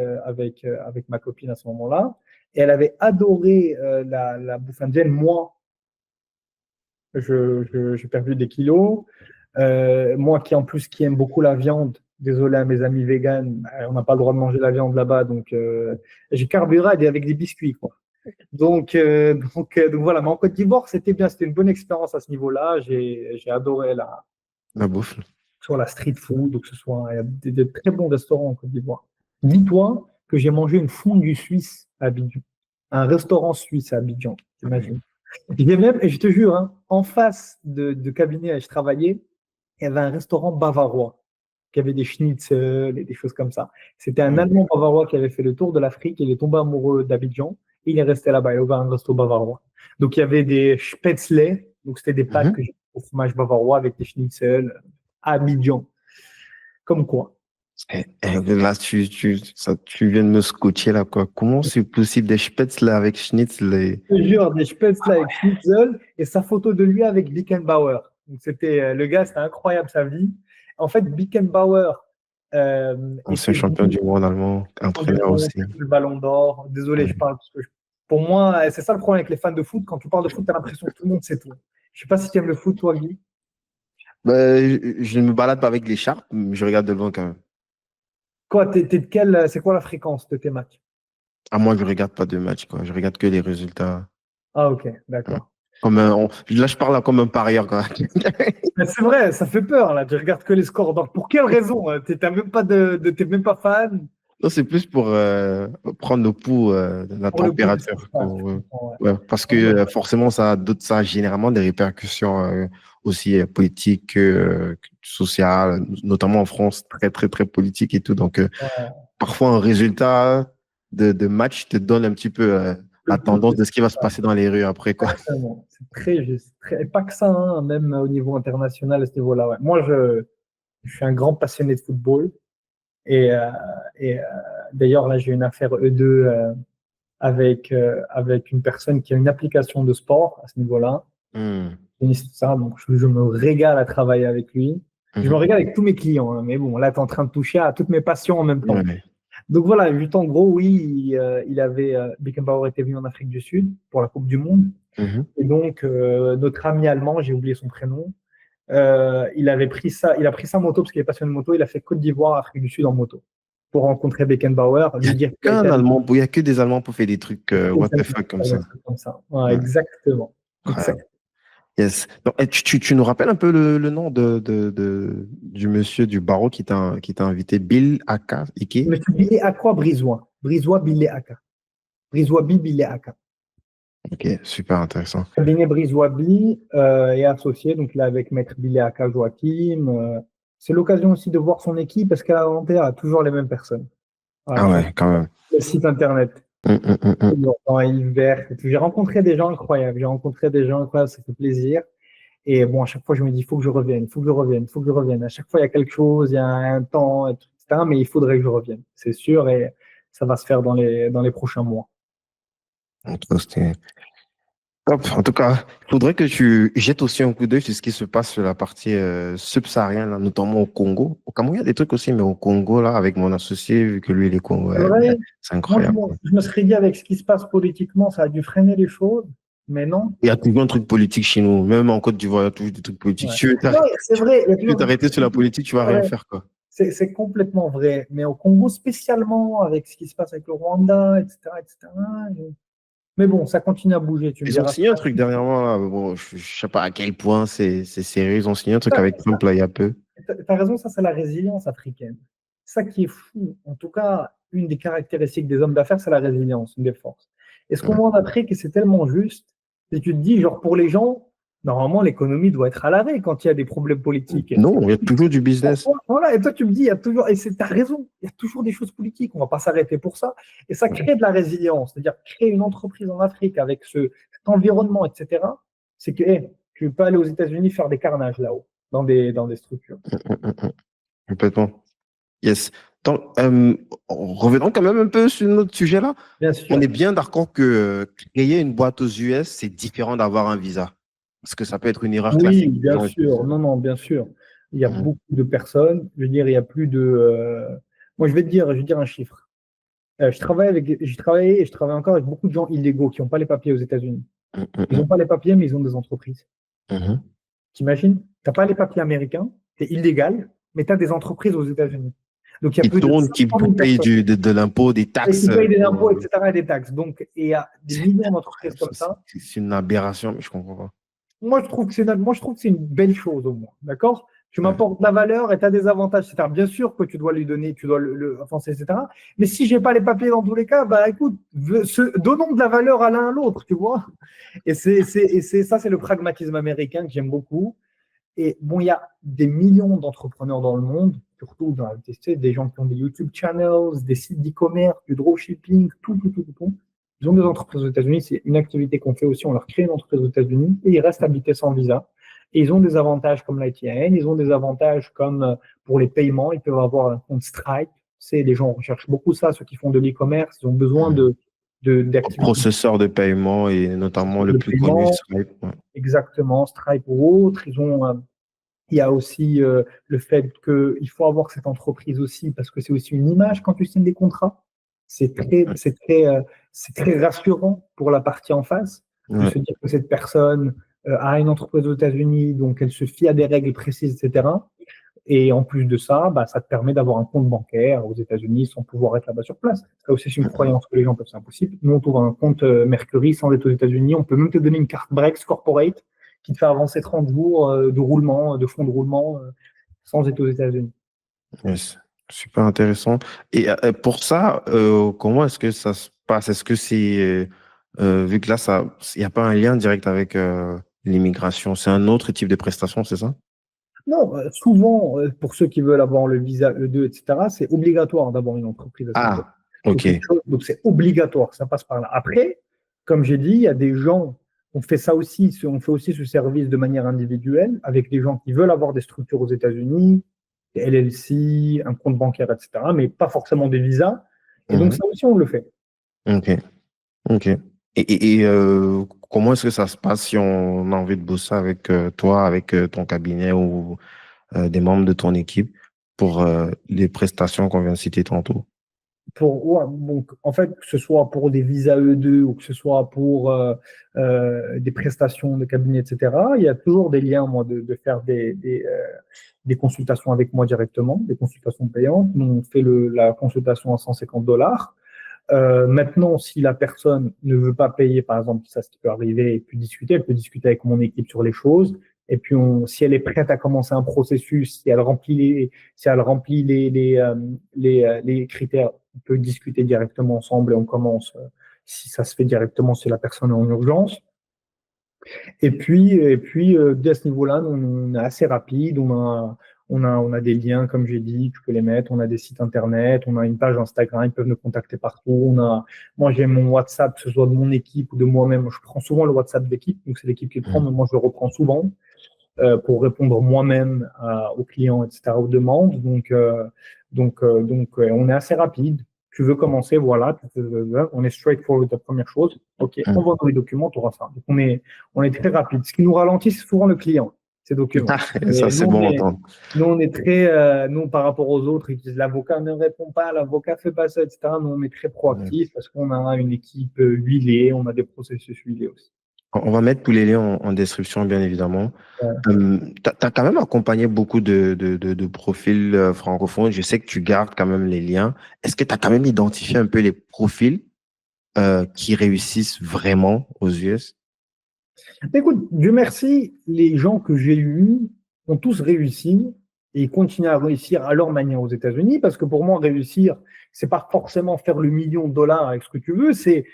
ma copine à ce moment-là, et elle avait adoré la bouffe indienne. Moi, j'ai perdu des kilos. Moi, qui aime beaucoup la viande, désolé à mes amis véganes, on n'a pas le droit de manger la viande là-bas, donc j'ai carburé avec des biscuits, quoi. Donc voilà, mais en Côte d'Ivoire, c'était bien, c'était une bonne expérience à ce niveau-là. J'ai adoré La bouffe. soit la street food, ou que ce soit il y a des très bons restaurants en Côte d'Ivoire. Dis-toi que j'ai mangé une fondue suisse à Abidjan, un restaurant suisse à Abidjan, t'imagines. Et je te jure, hein, en face de cabinet où je travaillais, il y avait un restaurant bavarois qui avait des schnitzel et des choses comme ça. C'était un Allemand bavarois qui avait fait le tour de l'Afrique, il est tombé amoureux d'Abidjan, et il est resté là-bas, il a ouvert un resto bavarois. Donc il y avait des spätzle, donc c'était des pâtes au fromage bavarois avec des schnitzel à Abidjan. Comme quoi. Là, tu viens de me scotcher là, quoi. Comment c'est possible des Spätzle avec Schnitzel Je te jure, des Spätzle avec Schnitzel et sa photo de lui avec Beckenbauer. Donc c'était le gars, c'était incroyable sa vie. En fait, Beckenbauer ancien était champion venu du monde allemand, champion du entraîneur monde, aussi. le Ballon d'Or. Désolé, je Ouais. parle parce que pour moi, c'est ça le problème avec les fans de foot. Quand tu parles de foot, tu as l'impression que tout le monde sait tout. Je sais pas si tu aimes le foot, toi, Guy. Je ne me balade pas avec l'écharpe, mais je regarde de loin quand même. Quoi, t'es de quel, c'est quoi la fréquence de tes matchs? À moi, je regarde pas de match, quoi. Je regarde que les résultats. Ah, ok, Ouais. d'accord. Là, je parle là comme un parieur, quoi. Mais c'est vrai, ça fait peur, là. Tu regardes que les scores. Donc, pour quelle raison? T'es même pas t'es même pas fan Non, c'est plus pour prendre le pouls de la pour le coup de ce qui se température. passe. Je comprends, ouais. Ouais, parce que Non, mais forcément, ça a généralement des répercussions aussi politiques, sociales, notamment en France, très, très, très politiques et tout. Donc, ouais, parfois, un résultat de match te donne un petit peu la le pouls de tendance ce de qui ce qui va se se passe. passer dans les rues après, quoi. Exactement. C'est très juste. Et pas que ça, hein, même au niveau international, à ce niveau-là. Ouais. Moi, je suis un grand passionné de football. Et, euh, et d'ailleurs, là, j'ai une affaire E2 avec une personne qui a une application de sport à ce niveau-là. Hmm. Ça, donc je me régale à travailler avec lui. Je me Mhm. régale avec tous mes clients, hein, mais bon, là, tu es en train de toucher à toutes mes passions en même temps. Ouais. Donc voilà, juste en gros, oui, Beckenbauer était venu en Afrique du Sud pour la Coupe du Monde. Mhm. Et donc, notre ami allemand, j'ai oublié son prénom, il a pris sa moto parce qu'il est passionné de moto. Il a fait Côte d'Ivoire, Afrique du Sud en moto pour rencontrer Beckenbauer, Il n'y lui a dire qu'il a été qu'un avec Allemand, il y a que des Allemands pour faire des trucs what the fuck comme faire des ça. trucs comme ça. Ouais, Ouais. exactement. Incroyable. Yes. Donc, tu nous rappelles un peu le nom du monsieur du barreau qui t'a invité, Bill Aka, Ike? Monsieur Billy Aqua Brizois. Brizois Billy Aka. Brizois Billy Aka. Ok, super intéressant. Cabinet Brizois-Bi est associé, donc là avec Maître Biléaka Joachim. C'est l'occasion aussi de voir son équipe parce qu'à l'Inter a toujours les mêmes personnes. Voilà, Ah sur ouais, quand même. le site internet. Hum. Dans Yves Vert. J'ai rencontré des gens incroyables. J'ai rencontré des gens incroyables, ça fait plaisir. Et bon, à chaque fois, je me dis, il faut que je revienne, il faut que je revienne, il faut que je revienne. À chaque fois, il y a quelque chose, il y a un temps, etc. Mais il faudrait que je revienne, c'est sûr, et ça va se faire dans les prochains mois. C'était top. En tout cas, il faudrait que tu jettes aussi un coup d'œil sur ce qui se passe sur la partie subsaharienne, là, notamment au Congo. Au Cameroun, il y a des trucs aussi, mais au Congo, là, avec mon associé, vu que lui, il est C'est congolais, vrai, c'est moi, incroyable. je me serais dit avec ce qui se passe politiquement, ça a dû freiner les choses, mais non. Il y a toujours un truc politique chez nous. Même en Côte d'Ivoire, il y a toujours des trucs politiques. Ouais. Non, c'est Tu vrai, il y a veux toujours des t'arrêter trucs sur la politiques, politique, tu vas c'est rien vrai. faire, quoi. C'est complètement vrai. Mais au Congo, spécialement avec ce qui se passe avec le Rwanda, etc., etc. Mais bon, ça continue à bouger, tu me Ils ont diras. signé un truc dernièrement, là. Bon, je sais pas à quel point c'est sérieux. Ils ont signé un truc avec Trump, là, il y a peu. T'as raison, ça, c'est la résilience africaine. Ça qui est fou, en tout cas, une des caractéristiques des hommes d'affaires, c'est la résilience, une des forces. Et ce qu'on Ouais. voit en Afrique, et c'est tellement juste, c'est que tu te dis, genre, pour les gens, normalement, l'économie doit être à l'arrêt quand il y a des problèmes politiques. Non, il y a toujours du business. Voilà, et toi, tu me dis, il y a toujours, et t'as raison, il y a toujours des choses politiques, on ne va pas s'arrêter pour ça. Et ça crée de la résilience, c'est-à-dire créer une entreprise en Afrique avec cet environnement, etc. C'est que, tu peux aller aux États-Unis faire des carnages là-haut, dans des structures. Complètement. Yes. Donc, revenons quand même un peu sur notre sujet là. Bien On sûr. est bien d'accord que créer une boîte aux US, c'est différent d'avoir un visa. Parce que ça peut être une erreur Oui, classique que les bien gens sûr. utilisent. Non, non, bien sûr. Il y a Mhm. beaucoup de personnes. Je veux dire, il y a plus de. Moi, je vais dire un chiffre. J'ai travaillé et je travaille encore avec beaucoup de gens illégaux qui n'ont pas les papiers aux États-Unis. Ils n'ont Mhm. pas les papiers, mais ils ont des entreprises. Mhm. T'imagines? Tu n'as pas les papiers américains, tu es illégal, mais tu as des entreprises aux États-Unis. Donc, il y a Qui plus de tournent, qui 500 000 payent personnes de l'impôt, des taxes. qui payent des impôts, etc., et des taxes. Donc, et il y a des C'est millions d'entreprises incroyable, ça. comme ça. C'est une aberration, mais je comprends pas. Moi, je trouve que c'est une belle chose au moins. D'accord? Tu Ouais. m'apportes de la valeur et tu as des avantages, etc. Bien sûr que tu dois lui donner, tu dois le avancer, etc. Mais si j'ai pas les papiers dans tous les cas, bah écoute, donnons de la valeur à l'un à l'autre, tu vois. Ça, c'est le pragmatisme américain que j'aime beaucoup. Et bon, il y a des millions d'entrepreneurs dans le monde, surtout dans tu sais, des gens qui ont des YouTube channels, des sites d'e-commerce, du dropshipping, tout. Ils ont des entreprises aux États-Unis. C'est une activité qu'on fait aussi. On leur crée une entreprise aux États-Unis et ils restent habités sans visa. Et ils ont des avantages comme l'ITIN, ils ont des avantages comme pour les paiements, ils peuvent avoir un compte Stripe. C'est les gens recherchent beaucoup ça, ceux qui font de l'e-commerce, ils ont besoin d'activités Processeur de paiement et notamment le de plus connu, paiement, Stripe. Ouais. exactement, Stripe ou autre. Il y a aussi le fait qu'il faut avoir cette entreprise aussi, parce que c'est aussi une image quand tu signes des contrats. C'est très, Ouais. c'est très, c'est très rassurant pour la partie en face de Ouais. se dire que cette personne a une entreprise aux États-Unis, donc elle se fie à des règles précises, etc. Et en plus de ça, bah, ça te permet d'avoir un compte bancaire aux États-Unis sans pouvoir être là-bas sur place. Ça aussi, c'est une croyance que les gens peuvent, c'est impossible. Nous, on trouve un compte Mercury sans être aux États-Unis. On peut même te donner une carte Brex Corporate qui te fait avancer 30 jours de roulement, de fonds de roulement sans être aux États-Unis. Yes. Super intéressant. Et pour ça, comment est-ce que ça se passe? Est-ce que vu que là, il n'y a pas un lien direct avec l'immigration, c'est un autre type de prestation, c'est ça? Non, souvent, pour ceux qui veulent avoir le visa E2, etc., c'est obligatoire d'avoir une entreprise à ce niveau. Ah, ok. Donc, c'est obligatoire, ça passe par là. Après, comme j'ai dit, il y a des gens, on fait ça aussi, on fait aussi ce service de manière individuelle avec des gens qui veulent avoir des structures aux États-Unis, des LLC, un compte bancaire, etc., mais pas forcément des visas. Et donc, Mhm. ça aussi, on le fait. Ok. Ok. Comment est-ce que ça se passe si on a envie de bosser avec toi, avec ton cabinet ou des membres de ton équipe pour les prestations qu'on vient de citer tantôt? Ouais, donc, en fait, que ce soit pour des visas E2 ou que ce soit pour des prestations de cabinet, etc., il y a toujours des liens, moi, de faire des consultations avec moi directement, des consultations payantes. Nous, on fait la consultation à $150. Maintenant, si la personne ne veut pas payer, par exemple, ça, ce qui peut arriver, et puis discuter, elle peut discuter avec mon équipe sur les choses. Et puis, si elle est prête à commencer un processus, si elle remplit les critères, on peut discuter directement ensemble et on commence, si ça se fait directement, si la personne est en urgence. Dès ce niveau-là, on est assez rapide. On a des liens, comme j'ai dit, tu peux les mettre. On a des sites internet, on a une page Instagram, ils peuvent nous contacter partout. Moi, j'ai mon WhatsApp, que ce soit de mon équipe ou de moi-même. Je prends souvent le WhatsApp d'équipe, donc c'est l'équipe qui le prend, Mhm. mais moi, je le reprends souvent pour répondre moi-même aux clients, etc., aux demandes. On est assez rapide. Tu veux commencer, voilà, on est straightforward la première chose. OK, on Mhm. va dans les documents, tu auras ça. Donc, on est très rapide. Ce qui nous ralentit, c'est souvent le client, ces documents. Ça, Et c'est bon à entendre. nous, on est très, nous, par rapport aux autres, ils disent l'avocat ne répond pas, l'avocat fait pas ça, etc. Nous, on est très Ouais. proactifs parce qu'on a une équipe huilée, on a des processus huilés aussi. On va mettre tous les liens en description, bien évidemment. Ouais. Tu as quand même accompagné beaucoup de profils francophones. Je sais que tu gardes quand même les liens. Est-ce que tu as quand même identifié un peu les profils qui réussissent vraiment aux US? Écoute, Dieu merci, les gens que j'ai eus ont tous réussi et ils continuent à réussir à leur manière aux États-Unis parce que pour moi, réussir, c'est pas forcément faire le million de dollars avec ce que tu veux, c'est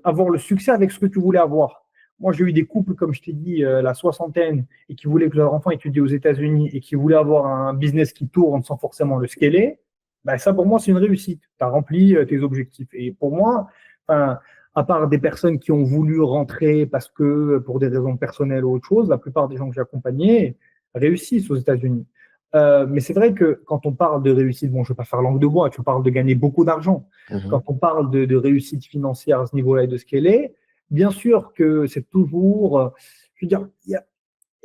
avoir le succès avec ce que tu voulais avoir. Moi, j'ai eu des couples, comme je t'ai dit, la soixantaine et qui voulaient que leur enfant étudie aux États-Unis et qui voulaient avoir un business qui tourne sans forcément le scaler. Ben, ça, pour moi, c'est une réussite. Tu as rempli tes objectifs. Et pour moi, enfin, à part des personnes qui ont voulu rentrer parce que pour des raisons personnelles ou autre chose, la plupart des gens que j'ai accompagnés réussissent aux États-Unis. Mais c'est vrai que quand on parle de réussite, bon, je ne vais pas faire langue de bois, tu parles de gagner beaucoup d'argent. Mhm. Quand on parle de réussite financière à ce niveau-là et de ce qu'elle est, bien sûr que c'est toujours, je veux dire, il n'y a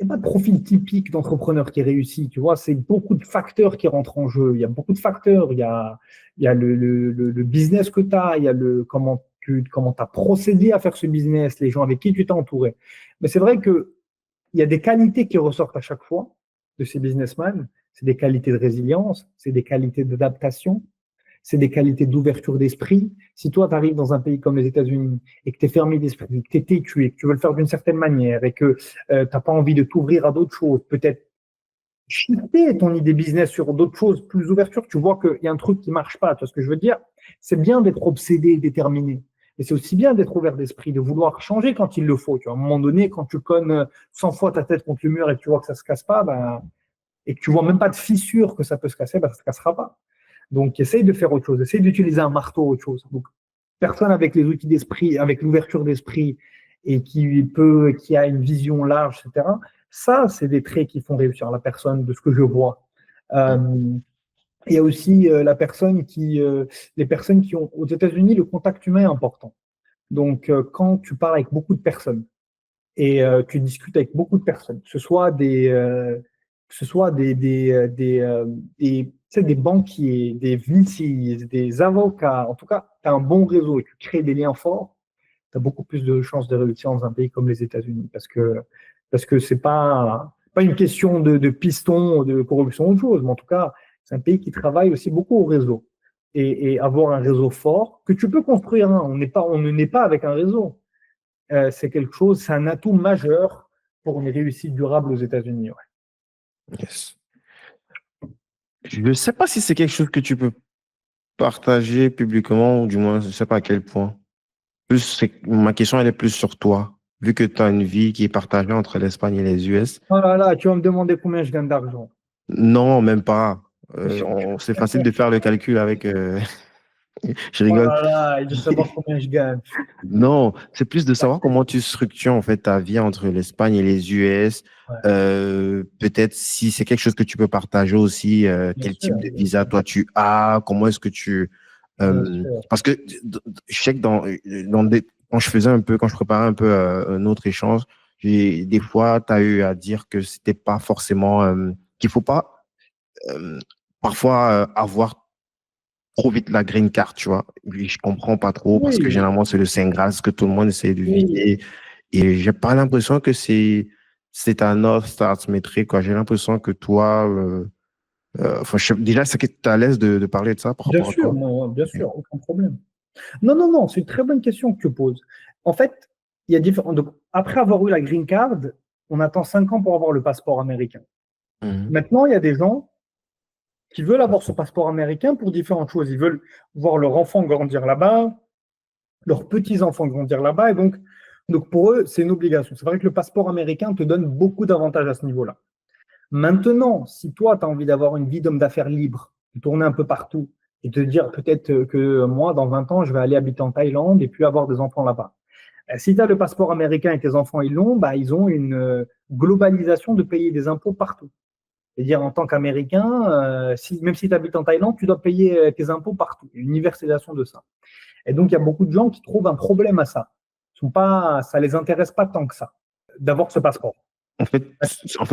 pas de profil typique d'entrepreneur qui réussit, tu vois, c'est beaucoup de facteurs qui rentrent en jeu. Il y a beaucoup de facteurs. Il y a le business que tu as, il y a comment tu as procédé à faire ce business, les gens avec qui tu t'es entouré. Mais c'est vrai qu'il y a des qualités qui ressortent à chaque fois de ces businessmen. C'est des qualités de résilience, c'est des qualités d'adaptation, c'est des qualités d'ouverture d'esprit. Si toi, tu arrives dans un pays comme les États-Unis et que tu es fermé d'esprit, que tu es têtu et que tu veux le faire d'une certaine manière et que tu n'as pas envie de t'ouvrir à d'autres choses, peut-être shifter ton idée business sur d'autres choses, plus ouverture, tu vois qu'il y a un truc qui marche pas. Tu vois ce que je veux dire? C'est bien d'être obsédé et déterminé. Mais c'est aussi bien d'être ouvert d'esprit, de vouloir changer quand il le faut. Tu vois, à un moment donné, quand tu cognes 100 fois ta tête contre le mur et que tu vois que ça se casse pas, ben, et que tu vois même pas de fissure que ça peut se casser, ben, ça se cassera pas. Donc, essaye de faire autre chose, essaye d'utiliser un marteau, autre chose. Donc, personne avec les outils d'esprit, avec l'ouverture d'esprit et qui a une vision large, etc. Ça, c'est des traits qui font réussir la personne, de ce que je vois. Euh, il y a aussi les personnes qui ont, aux États-Unis, le contact humain est important. Donc, quand tu parles avec beaucoup de personnes et tu discutes avec beaucoup de personnes, que ce soit tu sais, des banquiers, des VCs, des avocats, en tout cas, tu as un bon réseau et tu crées des liens forts, tu as beaucoup plus de chances de réussir dans un pays comme les États-Unis parce que c'est pas une question de piston, de corruption ou autre chose, mais en tout cas, c'est un pays qui travaille aussi beaucoup au réseau. Et avoir un réseau fort que tu peux construire. Hein. On ne naît pas avec un réseau. C'est quelque chose, c'est un atout majeur pour une réussite durable aux États-Unis. Ouais. Yes. Je ne sais pas si c'est quelque chose que tu peux partager publiquement, ou du moins, je ne sais pas à quel point. Ma question, elle est plus sur toi. Vu que tu as une vie qui est partagée entre l'Espagne et les US. Oh là là, tu vas me demander combien je gagne d'argent. Non, même pas. C'est facile de faire le calcul avec. Je Oh rigole. là là, et de savoir combien je gagne. Non, c'est plus de savoir comment tu structures en fait ta vie entre l'Espagne et les US. Ouais, Peut-être si c'est quelque chose que tu peux partager aussi, bien quel sûr, type de bien visa sûr, toi tu as, comment est-ce que tu bien sûr. parce que je sais que quand je préparais un peu un autre échange, des fois tu as eu à dire que c'était pas forcément qu'il faut pas euh, parfois avoir trop vite la green card, tu vois. Et je comprends pas trop parce que Oui, généralement c'est le Saint Graal que tout le monde essaie de oui. viser. Et j'ai pas l'impression que c'est un North Star métrique, quoi. J'ai l'impression que toi, enfin, déjà, c'est que tu es à l'aise de parler de ça par Bien rapport à sûr, toi. moi, bien Ok. sûr, aucun problème. Non, non, non, c'est une très bonne question que tu poses. En fait, il y a différents. Donc, après avoir eu la green card, on attend 5 ans pour avoir le passeport américain. Mhm. Maintenant, il y a des gens qui veulent avoir ce passeport américain pour différentes choses. Ils veulent voir leur enfant grandir là-bas, leurs petits-enfants grandir là-bas, et donc pour eux, c'est une obligation. C'est vrai que le passeport américain te donne beaucoup d'avantages à ce niveau-là. Maintenant, si toi, tu as envie d'avoir une vie d'homme d'affaires libre, de tourner un peu partout, et te dire peut-être que moi, dans 20 ans, je vais aller habiter en Thaïlande et puis avoir des enfants là-bas. Si tu as le passeport américain et tes enfants ils l'ont, bah, ils ont une globalisation de payer des impôts partout. C'est-à-dire, en tant qu'Américain, même si tu habites en Thaïlande, tu dois payer tes impôts partout. Une universalisation de ça. Et donc, il y a beaucoup de gens qui trouvent un problème à ça. Ça ne les intéresse pas tant que ça, d'avoir ce passeport. En fait,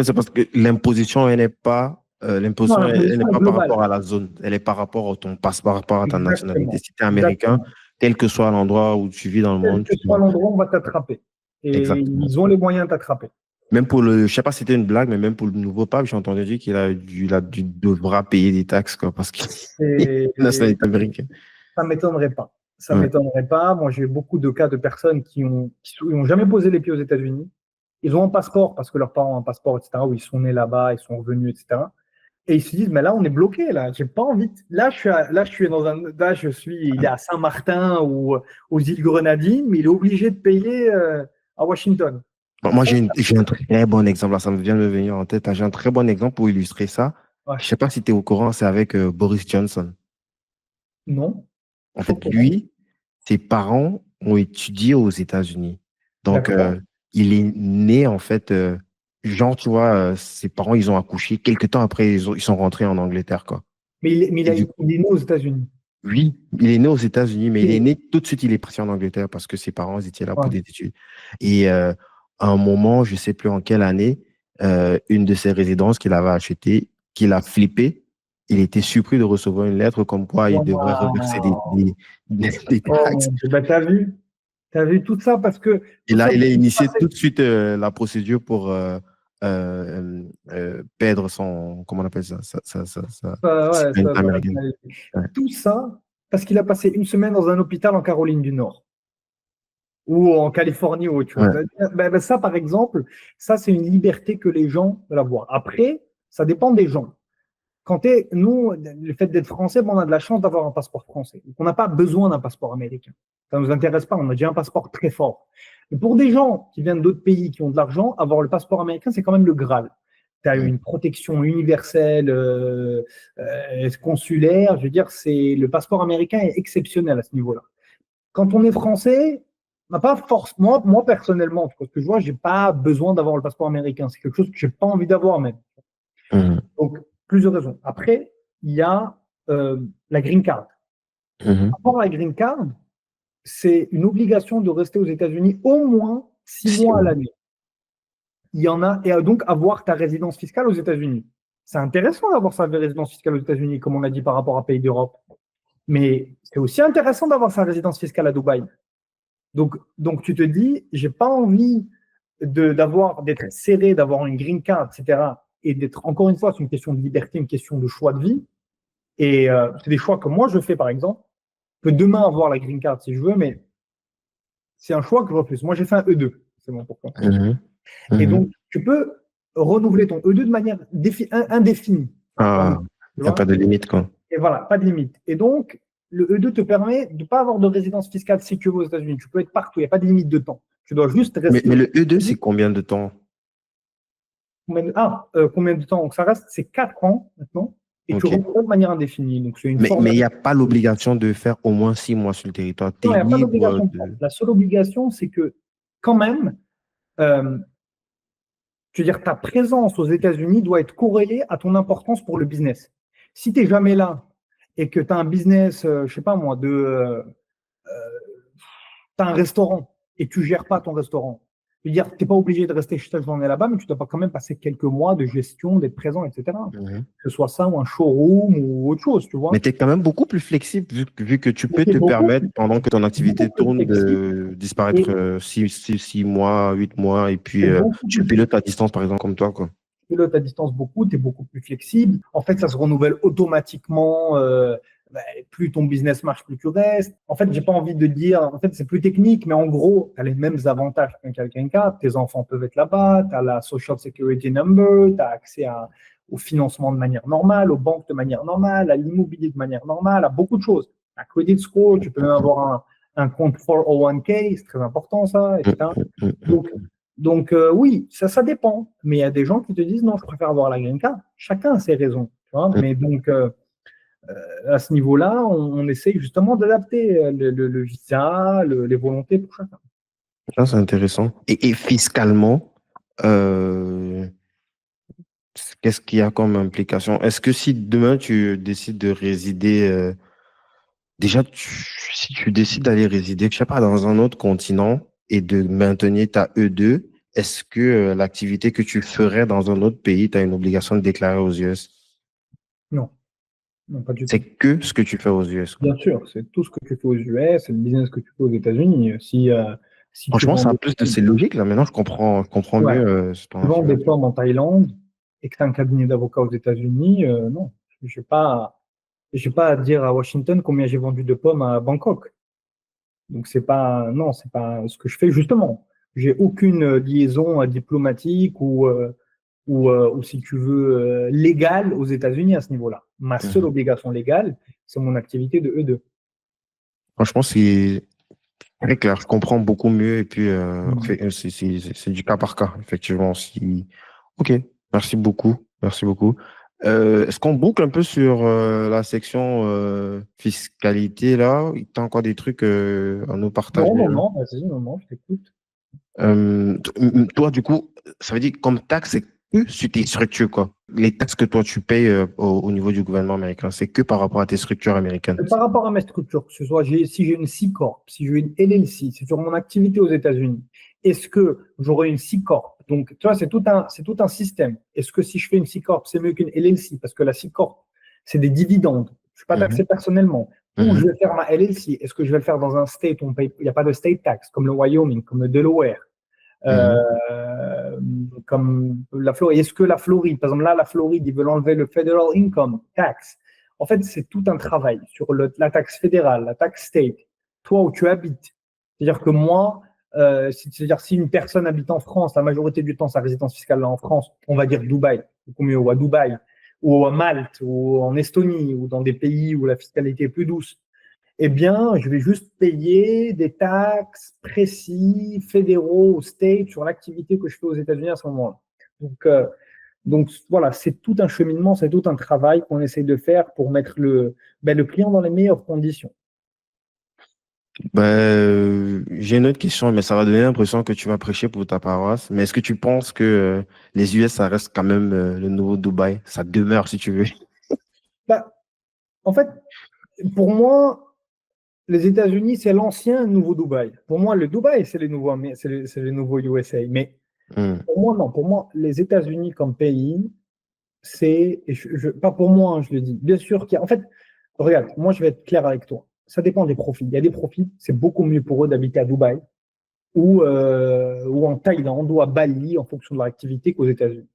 c'est parce que l'imposition, Non, elle n'est l'imposition est pas par globale. rapport à la zone, elle est par rapport à ton passeport, par rapport à ta nationalité. Exactement. Si tu es américain, Exactement. quel que soit l'endroit où tu vis dans le Quel monde, que tu soit dois. l'endroit, on va t'attraper. Et Exactement. ils ont les moyens de t'attraper. Même pour je sais pas si c'était une blague, mais même pour le nouveau pape, j'ai entendu dire devra payer des taxes, quoi, parce qu'il est Et nationalité américaine. ça ne m'étonnerait pas. Ça ne Ouais. m'étonnerait pas. Moi, j'ai eu beaucoup de cas de personnes qui ont jamais posé les pieds aux États-Unis. Ils ont un passeport parce que leurs parents ont un passeport, etc., où ils sont nés là-bas, ils sont revenus, etc. Et ils se disent, mais là, on est bloqué, là. J'ai pas envie. Il est à Saint-Martin ou aux îles Grenadines, mais il est obligé de payer à Washington. Moi, j'ai un très bon exemple, là, ça me vient de me venir en tête. J'ai un très bon exemple pour illustrer ça. Ouais. Je sais pas si tu es au courant, c'est avec Boris Johnson. Non, En pas fait, pour. lui, ses parents ont étudié aux États-Unis. Donc, D'accord. il est né, en fait, genre, tu vois, ses parents, ils ont accouché. Quelques temps après, ils sont rentrés en Angleterre, quoi. Et du Il est né aux États-Unis. Oui, il est né aux États-Unis, mais il est Et- né tout de suite, il est parti en Angleterre parce que ses parents ils étaient là pour ouais. des études. Et à un moment, je ne sais plus en quelle année, une de ses résidences qu'il avait achetées, qu'il a flippé, il était surpris de recevoir une lettre comme quoi il devrait reverser Waouh. des Oh taxes. mon Dieu. Bah, t'as vu tout ça parce que Et tout là, ça, il a c'est initié passé. tout de suite la procédure pour perdre son, comment on appelle ça, Ouais, citoyenneté sa américaine. nationalité. Ouais. Tout ça parce qu'il a passé une semaine dans un hôpital en Caroline du Nord ou en Californie ou autre chose. Ouais. Ça, par exemple, ça, c'est une liberté que les gens veulent avoir. Après, ça dépend des gens. Nous, le fait d'être français, bon, on a de la chance d'avoir un passeport français. Donc, on n'a pas besoin d'un passeport américain. Ça ne nous intéresse pas. On a déjà un passeport très fort. Mais pour des gens qui viennent d'autres pays, qui ont de l'argent, avoir le passeport américain, c'est quand même le Graal. Tu as Mm. une protection universelle, consulaire. Je veux dire, le passeport américain est exceptionnel à ce niveau-là. Quand on est français, Pas force. Moi, personnellement, ce que je vois, j'ai pas besoin d'avoir le passeport américain. C'est quelque chose que j'ai pas envie d'avoir même. Mhm. Donc, plusieurs raisons. Après, il y a la green card. Mhm. Par rapport à la green card, c'est une obligation de rester aux États-Unis au moins 6 mois à Mois. l'année. Il y en a, et donc avoir ta résidence fiscale aux États-Unis. C'est intéressant d'avoir sa résidence fiscale aux États-Unis, comme on l'a dit par rapport à pays d'Europe. Mais c'est aussi intéressant d'avoir sa résidence fiscale à Dubaï. Donc tu te dis, j'ai pas envie d'être serré, d'avoir une green card, etc. Et d'être, encore une fois, c'est une question de liberté, une question de choix de vie. Et c'est des choix que moi je fais, par exemple. Je peux demain avoir la green card si je veux, mais c'est un choix que je refuse. Moi, j'ai fait un E2, c'est bon pour toi. Mhm. Et Mhm. donc, tu peux renouveler ton E2 de manière indéfinie. Ah, Tu il n'y a pas vois. de limite, quoi. Et voilà, pas de limite. Et donc, le E2 te permet de ne pas avoir de résidence fiscale si tu veux aux États-Unis. Tu peux être partout, il n'y a pas de limite de temps. Tu dois juste Mais rester. le E2, c'est combien de temps? Combien de temps? Donc, ça reste, c'est 4 ans maintenant. Et tu OK. renouvelles de manière indéfinie. Donc, c'est une forme. Mais il n'y a pas l'obligation de faire au moins 6 mois sur le territoire. Tu Non, es il n'y a pas libre d'obligation de temps. de. La seule obligation, c'est que, quand même, euh, je veux dire, ta présence aux États-Unis doit être corrélée à ton importance pour le business. Si tu n'es jamais là et que tu as un business, je ne sais pas moi, tu as un restaurant et tu ne gères pas ton restaurant, je veux dire, tu n'es pas obligé de rester cette journée là-bas, mais tu dois pas quand même passer quelques mois de gestion, d'être présent, etc. Mhm. Que ce soit ça ou un showroom ou autre chose, tu Mais vois. tu es quand même beaucoup plus flexible vu que tu Mais peux c'est te permettre, pendant que ton beaucoup activité plus tourne, flexible de disparaître et 6 mois, 8 mois, et puis c'est beaucoup tu plus pilotes à distance, par exemple, comme toi, quoi. pilotes à distance beaucoup, tu es beaucoup plus flexible. En fait, ça se renouvelle automatiquement. Plus ton business marche, plus tu restes. En fait, j'ai pas envie de dire, en fait, c'est plus technique, mais en gros, tu as les mêmes avantages qu'un quelqu'un card. Tes enfants peuvent être là-bas, tu as la Social Security Number, tu as accès au financement de manière normale, aux banques de manière normale, à l'immobilier de manière normale, à beaucoup de choses. À credit score, tu peux même avoir un compte 401k, c'est très important ça, Mm, etc. mm, mm, mm. Donc, oui, ça dépend. Mais il y a des gens qui te disent non, je préfère avoir la green card. Chacun a ses raisons. Tu vois. Mm. Mais donc, à ce niveau-là, on essaye justement d'adapter le visa, les volontés pour chacun. Ça, c'est intéressant. Et fiscalement, euh, qu'est-ce qu'il y a comme implication? Est-ce que si demain tu décides de résider, déjà, si tu décides d'aller résider, je sais pas, dans un autre continent et de maintenir ta E2, est-ce que l'activité que tu ferais dans un autre pays, tu as une obligation de déclarer aux US? Non, non, pas du C'est tout. que ce que tu fais aux US, quoi. Bien sûr, c'est tout ce que tu fais aux US, c'est le business que tu fais aux États-Unis. Si tu Franchement, vends ça a des plus de pommes, ces logiques, là. Maintenant, je comprends ouais, mieux cette tu vends des affirmation. pommes en Thaïlande et que tu as un cabinet d'avocats aux États-Unis, non. Je vais pas à dire à Washington combien j'ai vendu de pommes à Bangkok. Donc c'est pas, non, c'est pas ce que je fais justement. J'ai aucune liaison diplomatique ou si tu veux légale aux États-Unis à ce niveau-là. Ma seule Mhm. obligation légale, c'est mon activité de E2. Franchement, c'est très clair. Je comprends beaucoup mieux. Et puis, en Mhm. fait, c'est du cas par cas, effectivement. Ok, merci beaucoup. Merci beaucoup. Est-ce qu'on boucle un peu sur la section fiscalité là? Tu as encore des trucs à nous Non, partager non, là? non, vas-y, non, non, je t'écoute. Toi, du coup, ça veut dire comme taxe, c'est que sur tes structures, quoi. Les taxes que toi, tu payes au niveau du gouvernement américain, c'est que par rapport à tes structures américaines. Par rapport à mes structures, que ce soit si j'ai une C-Corp, si j'ai une LLC, c'est sur mon activité aux États-Unis, est-ce que j'aurai une C-Corp? Donc, tu vois, c'est tout un système. Est-ce que si je fais une C-Corp, c'est mieux qu'une LLC? Parce que la C-Corp, c'est des dividendes. Je ne suis pas taxé Mhm, personnellement. Ou je mhm, vais faire ma LLC. Est-ce que je vais le faire dans un state où il n'y a pas de state tax, comme le Wyoming, comme le Delaware, mhm. comme la Floride? Est-ce que la Floride, par exemple, là, la Floride, ils veulent enlever le federal income tax. En fait, c'est tout un travail sur la taxe fédérale, la taxe state, toi où tu habites. C'est-à-dire que moi, c'est-à-dire si une personne habite en France, la majorité du temps, sa résidence fiscale là en France, on va dire Dubaï, ou mieux, ou à Dubaï, ou à Malte, ou en Estonie, ou dans des pays où la fiscalité est plus douce, eh bien, je vais juste payer des taxes précis, fédéraux ou state sur l'activité que je fais aux États-Unis à ce moment-là. Donc voilà, c'est tout un cheminement, c'est tout un travail qu'on essaye de faire pour mettre le client dans les meilleures conditions. J'ai une autre question, mais ça va donner l'impression que tu vas prêcher pour ta paroisse. Mais est-ce que tu penses que les US, ça reste quand même le nouveau Dubaï? Ça demeure, si tu veux. Bah, en fait, pour moi, les États-Unis, c'est l'ancien nouveau Dubaï. Pour moi, le Dubaï, c'est les nouveaux USA. Mais Hmm, pour moi, non. Pour moi, les États-Unis comme pays, pas pour moi, hein, je le dis. Bien sûr qu'il y a. En fait, regarde, moi, je vais être clair avec toi. Ça dépend des profils. Il y a des profils, c'est beaucoup mieux pour eux d'habiter à Dubaï ou en Thaïlande ou à Bali en fonction de leur activité qu'aux États-Unis.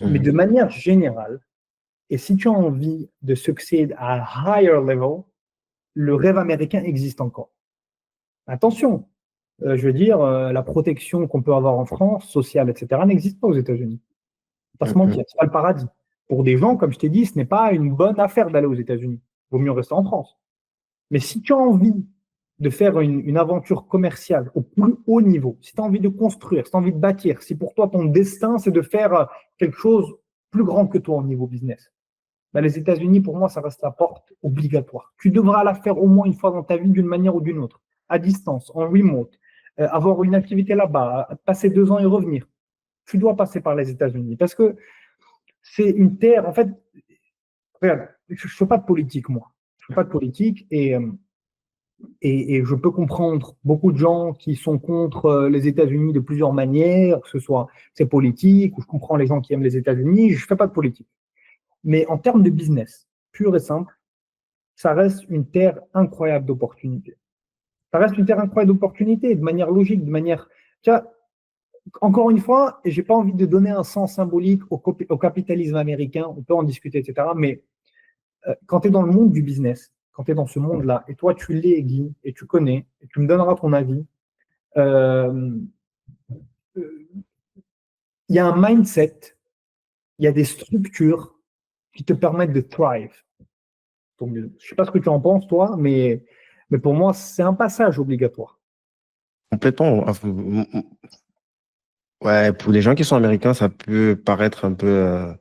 Mais hmm, de manière générale, et si tu as envie de succéder à un higher level, le rêve américain existe encore. Attention, je veux dire, la protection qu'on peut avoir en France, sociale, etc., n'existe pas aux États-Unis. Pas hmm, se hmm, mentir, c'est pas le paradis. Pour des gens, comme je t'ai dit, ce n'est pas une bonne affaire d'aller aux États-Unis. Il vaut mieux rester en France. Mais si tu as envie de faire une aventure commerciale au plus haut niveau, si tu as envie de construire, si tu as envie de bâtir, si pour toi ton destin c'est de faire quelque chose plus grand que toi au niveau business, ben les États-Unis, pour moi, ça reste la porte obligatoire. Tu devras la faire au moins une fois dans ta vie d'une manière ou d'une autre, à distance, en remote, avoir une activité là-bas, passer 2 ans et revenir. Tu dois passer par les États-Unis parce que c'est une terre, en fait, regarde, je ne fais pas de politique, moi. Je ne fais pas de politique et je peux comprendre beaucoup de gens qui sont contre les États-Unis de plusieurs manières, que ce soit c'est politique, ou je comprends les gens qui aiment les États-Unis, je ne fais pas de politique. Mais en termes de business, pur et simple, ça reste une terre incroyable d'opportunités. Ça reste une terre incroyable d'opportunités, de manière logique, de manière. Tu vois, encore une fois, et j'ai pas envie de donner un sens symbolique au capitalisme américain, on peut en discuter, etc. Mais quand tu es dans le monde du business, quand tu es dans ce monde-là, et toi tu l'es, Guy, et tu connais, et tu me donneras ton avis, euh, il y a un mindset, il y a des structures qui te permettent de thrive. Donc, je ne sais pas ce que tu en penses, toi, mais pour moi, c'est un passage obligatoire. complètement. Ouais, pour les gens qui sont américains, ça peut paraître un peu.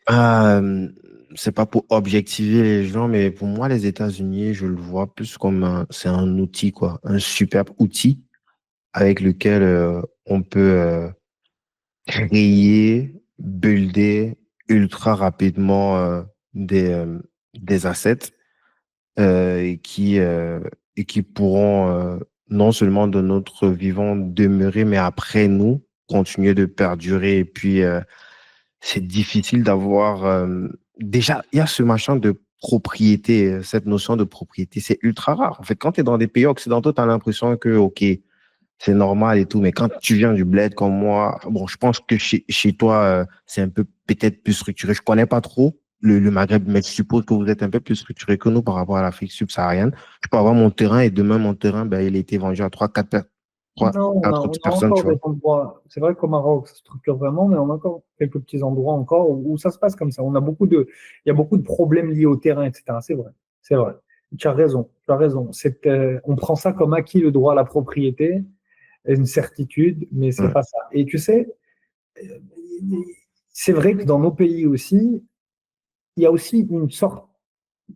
Ah, c'est pas pour objectiver les gens, mais pour moi, les États-Unis, je le vois plus comme c'est un outil, quoi, un superbe outil avec lequel on peut créer, builder ultra rapidement des assets euh, et qui, euh, et qui pourront non seulement de notre vivant demeurer, mais après nous, continuer de perdurer. Et puis, c'est difficile d'avoir... déjà, il y a ce machin de propriété, cette notion de propriété, c'est ultra rare. En fait, quand tu es dans des pays occidentaux, tu as l'impression que, OK, c'est normal et tout, mais quand tu viens du bled comme moi, bon, je pense que chez toi, c'est un peu peut-être plus structuré. Je connais pas trop le Maghreb, mais je suppose que vous êtes un peu plus structuré que nous par rapport à l'Afrique subsaharienne. Je peux avoir mon terrain et demain, mon terrain, ben, il a été vendu à trois, Non, quatre on autres a personnes, encore tu des vois. endroits. C'est vrai qu'au Maroc, ça se structure vraiment, mais on a encore quelques petits endroits encore où ça se passe comme ça. Il y a beaucoup de problèmes liés au terrain, etc. C'est vrai, c'est vrai. Tu as raison, tu as raison. On prend ça comme acquis le droit à la propriété, une certitude, mais c'est Ouais. pas ça. Et tu sais, euh, c'est vrai que dans nos pays aussi, il y a aussi une sorte,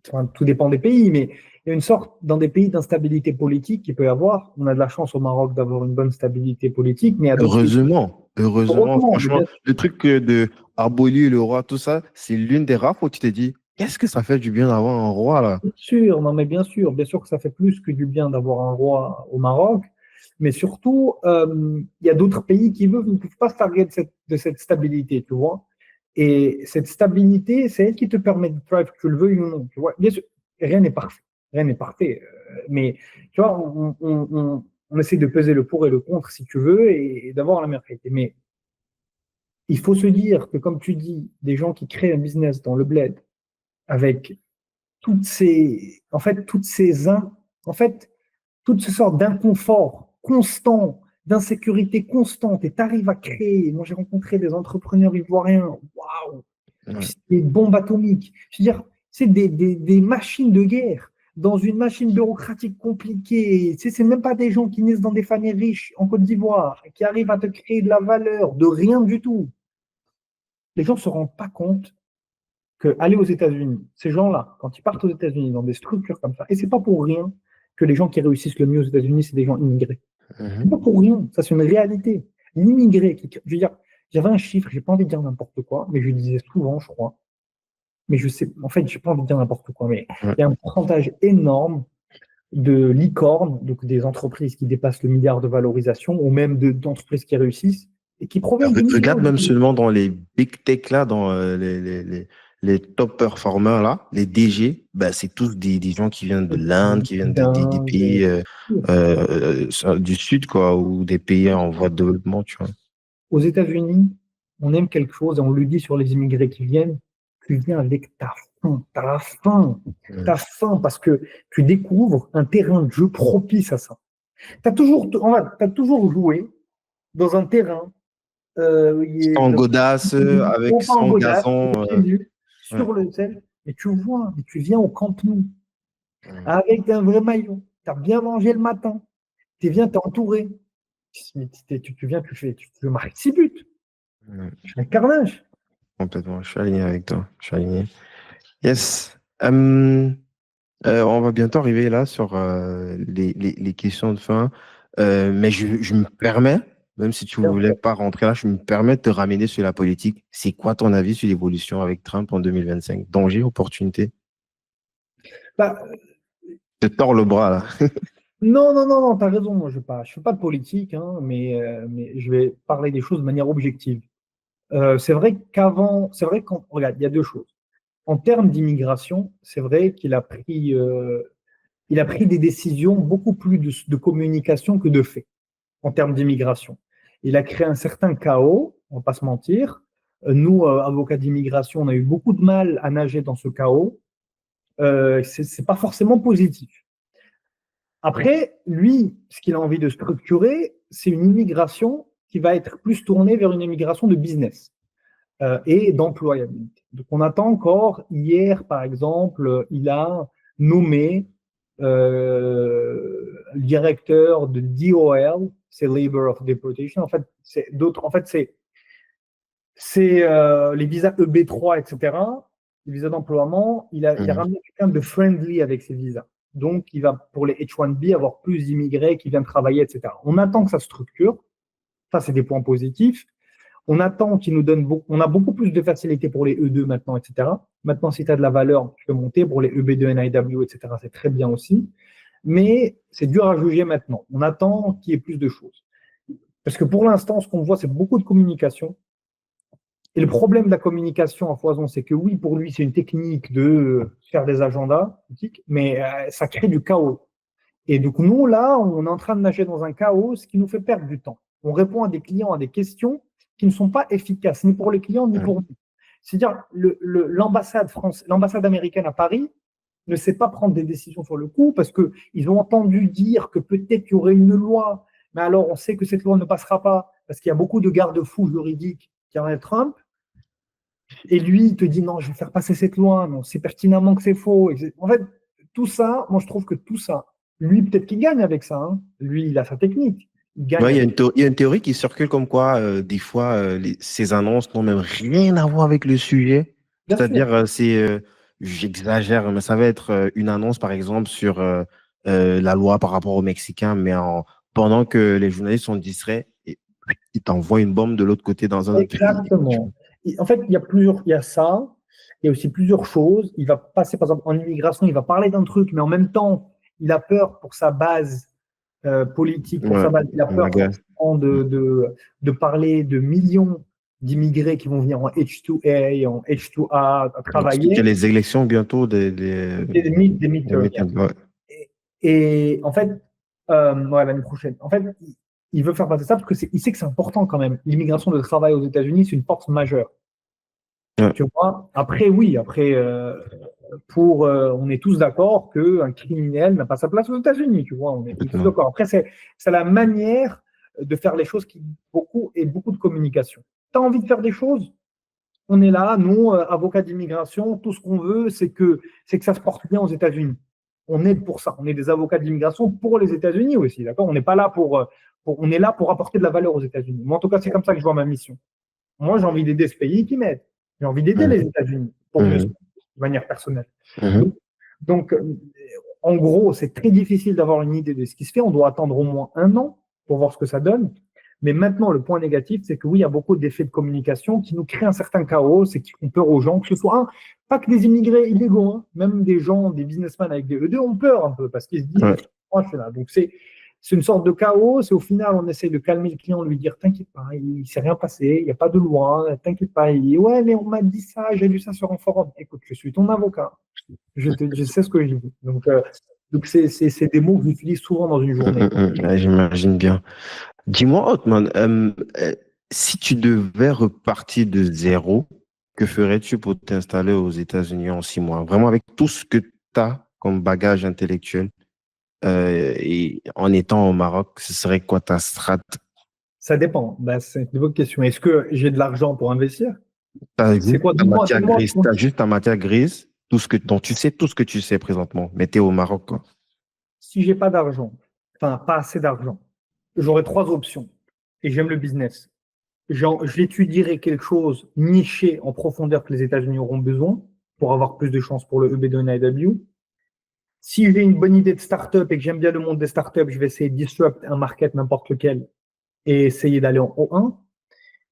enfin, tout dépend des pays, mais il y a une sorte, dans des pays d'instabilité politique qu'il peut y avoir. On a de la chance au Maroc d'avoir une bonne stabilité politique, mais il y a d'autres pays. Heureusement, heureusement, Heureusement, mais franchement, bien le truc de abolir le roi, tout ça, c'est l'une des rares où tu te dis, qu'est-ce que ça fait du bien d'avoir un roi là? sûr, non, mais bien sûr que ça fait plus que du bien d'avoir un roi au Maroc, mais surtout, il y a d'autres pays qui ne peuvent pas se targuer de cette stabilité, tu vois. Et cette stabilité, c'est elle qui te permet de thrive, que tu le veuilles ou non, tu vois. Bien sûr, rien n'est parfait, rien n'est parfait, mais tu vois, on essaie de peser le pour et le contre, si tu veux, et d'avoir la meilleure qualité. Mais il faut se dire que, comme tu dis, des gens qui créent un business dans le bled avec en fait, en fait, toutes ces sortes d'inconfort constant, d'insécurité constante, et tu arrives à créer. Moi, j'ai rencontré des entrepreneurs ivoiriens, waouh, Ouais. des bombes atomiques. Je veux dire, c'est des machines de guerre dans une machine bureaucratique compliquée. Tu sais, c'est même pas des gens qui naissent dans des familles riches en Côte d'Ivoire, qui arrivent à te créer de la valeur, de rien du tout. Les gens ne se rendent pas compte. qu'aller aux États-Unis, ces gens-là, quand ils partent aux États-Unis dans des structures comme ça, et c'est pas pour rien que les gens qui réussissent le mieux aux États-Unis, c'est des gens immigrés. C'est pas pour rien, ça c'est une réalité. L'immigré, je veux dire, j'avais un chiffre, j'ai pas envie de dire n'importe quoi, mais je le disais souvent, je crois. Mais je sais, en fait, j'ai pas envie de dire n'importe quoi, mais Ouais. il y a un pourcentage énorme de licornes, donc des entreprises qui dépassent le milliard de valorisation, ou même d'entreprises qui réussissent, et qui proviennent d'immigrés. Regarde même seulement dans les big tech là, dans les top performers là, les DG, bah, c'est tous des gens qui viennent de l'Inde, qui viennent des pays du Sud, quoi, ou des pays en voie de développement, tu vois. Aux États-Unis, on aime quelque chose et on le dit sur les immigrés qui viennent. Tu viens avec ta faim, t'as faim, t'as faim parce que tu découvres un terrain de jeu propice à ça. T'as toujours joué dans un terrain Sans godasse, avec pas en son godasse, gazon. pieds nus, Ouais. sur le sel, et tu viens au Camp Nou Ouais. avec un vrai maillot. Tu as bien mangé le matin, tu viens, t'es entouré. Tu viens, tu marques 6 buts. Ouais. C'est un carnage. Complètement, je suis aligné avec toi. Je suis aligné. Yes. On va bientôt arriver là sur les questions de fin. Mais je me permets, même si tu ne voulais pas rentrer là, je me permets de te ramener sur la politique. C'est quoi ton avis sur l'évolution avec Trump en 2025? Danger, opportunité? Bah, Je te tords le bras là. non, tu as raison. Moi, je ne fais pas de politique, hein, mais je vais parler des choses de manière objective. C'est vrai qu'on regarde, il y a deux choses. En termes d'immigration, c'est vrai il a pris des décisions beaucoup plus de communication que de fait en termes d'immigration. Il a créé un certain chaos, on ne va pas se mentir. Nous, avocats d'immigration, on a eu beaucoup de mal à nager dans ce chaos. C'est pas forcément positif. Après, lui, ce qu'il a envie de structurer, c'est une immigration qui va être plus tournée vers une immigration de business et d'employabilité. Donc, on attend encore. Hier, par exemple, il a nommé le directeur de DOL, c'est Labor of Deportation. En fait, c'est les visas EB3, etc. Les visas d'emploiement. Il a ramené quelqu'un de friendly avec ces visas. Donc, il va, pour les H1B, avoir plus d'immigrés qui viennent travailler, etc. On attend que ça structure. Ça, c'est des points positifs. On attend qu'il nous donne beaucoup. On a beaucoup plus de facilité pour les E2 maintenant, etc. Maintenant, si tu as de la valeur, tu peux monter pour les EB2, NIW, etc. C'est très bien aussi. Mais c'est dur à juger maintenant. On attend qu'il y ait plus de choses. Parce que pour l'instant, ce qu'on voit, c'est beaucoup de communication. Et le problème de la communication à foison, c'est que oui, pour lui, c'est une technique de faire des agendas, mais ça crée du chaos. Et donc, nous, là, on est en train de nager dans un chaos, ce qui nous fait perdre du temps. On répond à des clients à des questions qui ne sont pas efficaces, ni pour les clients, ni pour nous. C'est-à-dire, l'ambassade américaine à Paris ne sait pas prendre des décisions sur le coup parce qu'ils ont entendu dire que peut-être qu'il y aurait une loi, mais alors on sait que cette loi ne passera pas parce qu'il y a beaucoup de garde-fous juridiques qui en est Trump. Et lui, il te dit non, je vais faire passer cette loi, non, c'est pertinemment que c'est faux. En fait, tout ça, moi je trouve que tout ça, lui, peut-être qu'il gagne avec ça. Hein. Lui, il a sa technique. Il y a une théorie qui circule comme quoi, des fois, ces annonces n'ont même rien à voir avec le sujet. C'est-à-dire, j'exagère, mais ça va être une annonce, par exemple, sur la loi par rapport aux Mexicains, mais pendant que les journalistes sont distraits, ils t'envoient une bombe de l'autre côté dans un autre pays. Exactement. En fait, il y a ça, il y a aussi plusieurs choses. Il va passer, par exemple, en immigration, il va parler d'un truc, mais en même temps, il a peur pour sa base politique, pour sa base. Il a peur de parler de millions d'immigrés qui vont venir en H2A, en H2A à travailler. Il y a les élections bientôt des midterms. Et en fait, l'année prochaine. En fait, il veut faire passer ça parce qu'il sait que c'est important quand même. L'immigration de travail aux États-Unis, c'est une force majeure. Ouais. Tu vois. Après, on est tous d'accord qu'un criminel n'a pas sa place aux États-Unis. Tu vois, on est tous d'accord. Après, c'est la manière de faire les choses beaucoup de communication. Tu as envie de faire des choses, on est là, nous, avocats d'immigration, tout ce qu'on veut, c'est que ça se porte bien aux États-Unis. On est pour ça. On est des avocats d'immigration pour les États-Unis aussi, d'accord. On n'est pas là on est là pour apporter de la valeur aux États-Unis. Moi, en tout cas, c'est comme ça que je vois ma mission. Moi, j'ai envie d'aider ce pays qui m'aide. J'ai envie d'aider les États-Unis. pour mieux se de manière personnelle. Mhm. Donc, en gros, c'est très difficile d'avoir une idée de ce qui se fait. On doit attendre au moins 1 an pour voir ce que ça donne. Mais maintenant, le point négatif, c'est que oui, il y a beaucoup d'effets de communication qui nous créent un certain chaos et qui font peur aux gens, que ce soit pas que des immigrés illégaux, hein, même des gens, des businessmen avec des E2 ont peur un peu parce qu'ils se disent, Ouais. oh, je suis là. Donc, c'est une sorte de chaos et au final, on essaie de calmer le client, lui dire, t'inquiète pas, il ne s'est rien passé, il n'y a pas de loi, t'inquiète pas. Il dit, ouais, mais on m'a dit ça, j'ai lu ça sur un forum. Écoute, je suis ton avocat. Je sais ce que je dis. Donc c'est des mots que j'utilise souvent dans une journée. Ouais, j'imagine bien. Dis-moi, Othman, si tu devais repartir de zéro, que ferais-tu pour t'installer aux États-Unis en 6 mois? Vraiment avec tout ce que tu as comme bagage intellectuel et en étant au Maroc, ce serait quoi ta strat? Ça dépend. Ben, c'est une bonne question. Est-ce que j'ai de l'argent pour investir? T'as C'est vu quoi? ta Dis-moi, matière dis-moi. grise, t'as juste ta matière grise, tout ce que, dont tu sais tout ce que tu sais présentement, mais t'es au Maroc, quoi. Si j'ai pas d'argent, enfin pas assez d'argent, j'aurai 3 options. Et j'aime le business. J'étudierai quelque chose niché en profondeur que les États-Unis auront besoin pour avoir plus de chances pour le EB de NIW. Si j'ai une bonne idée de start-up et que j'aime bien le monde des start-up, je vais essayer de disrupt un market n'importe lequel et essayer d'aller en O1.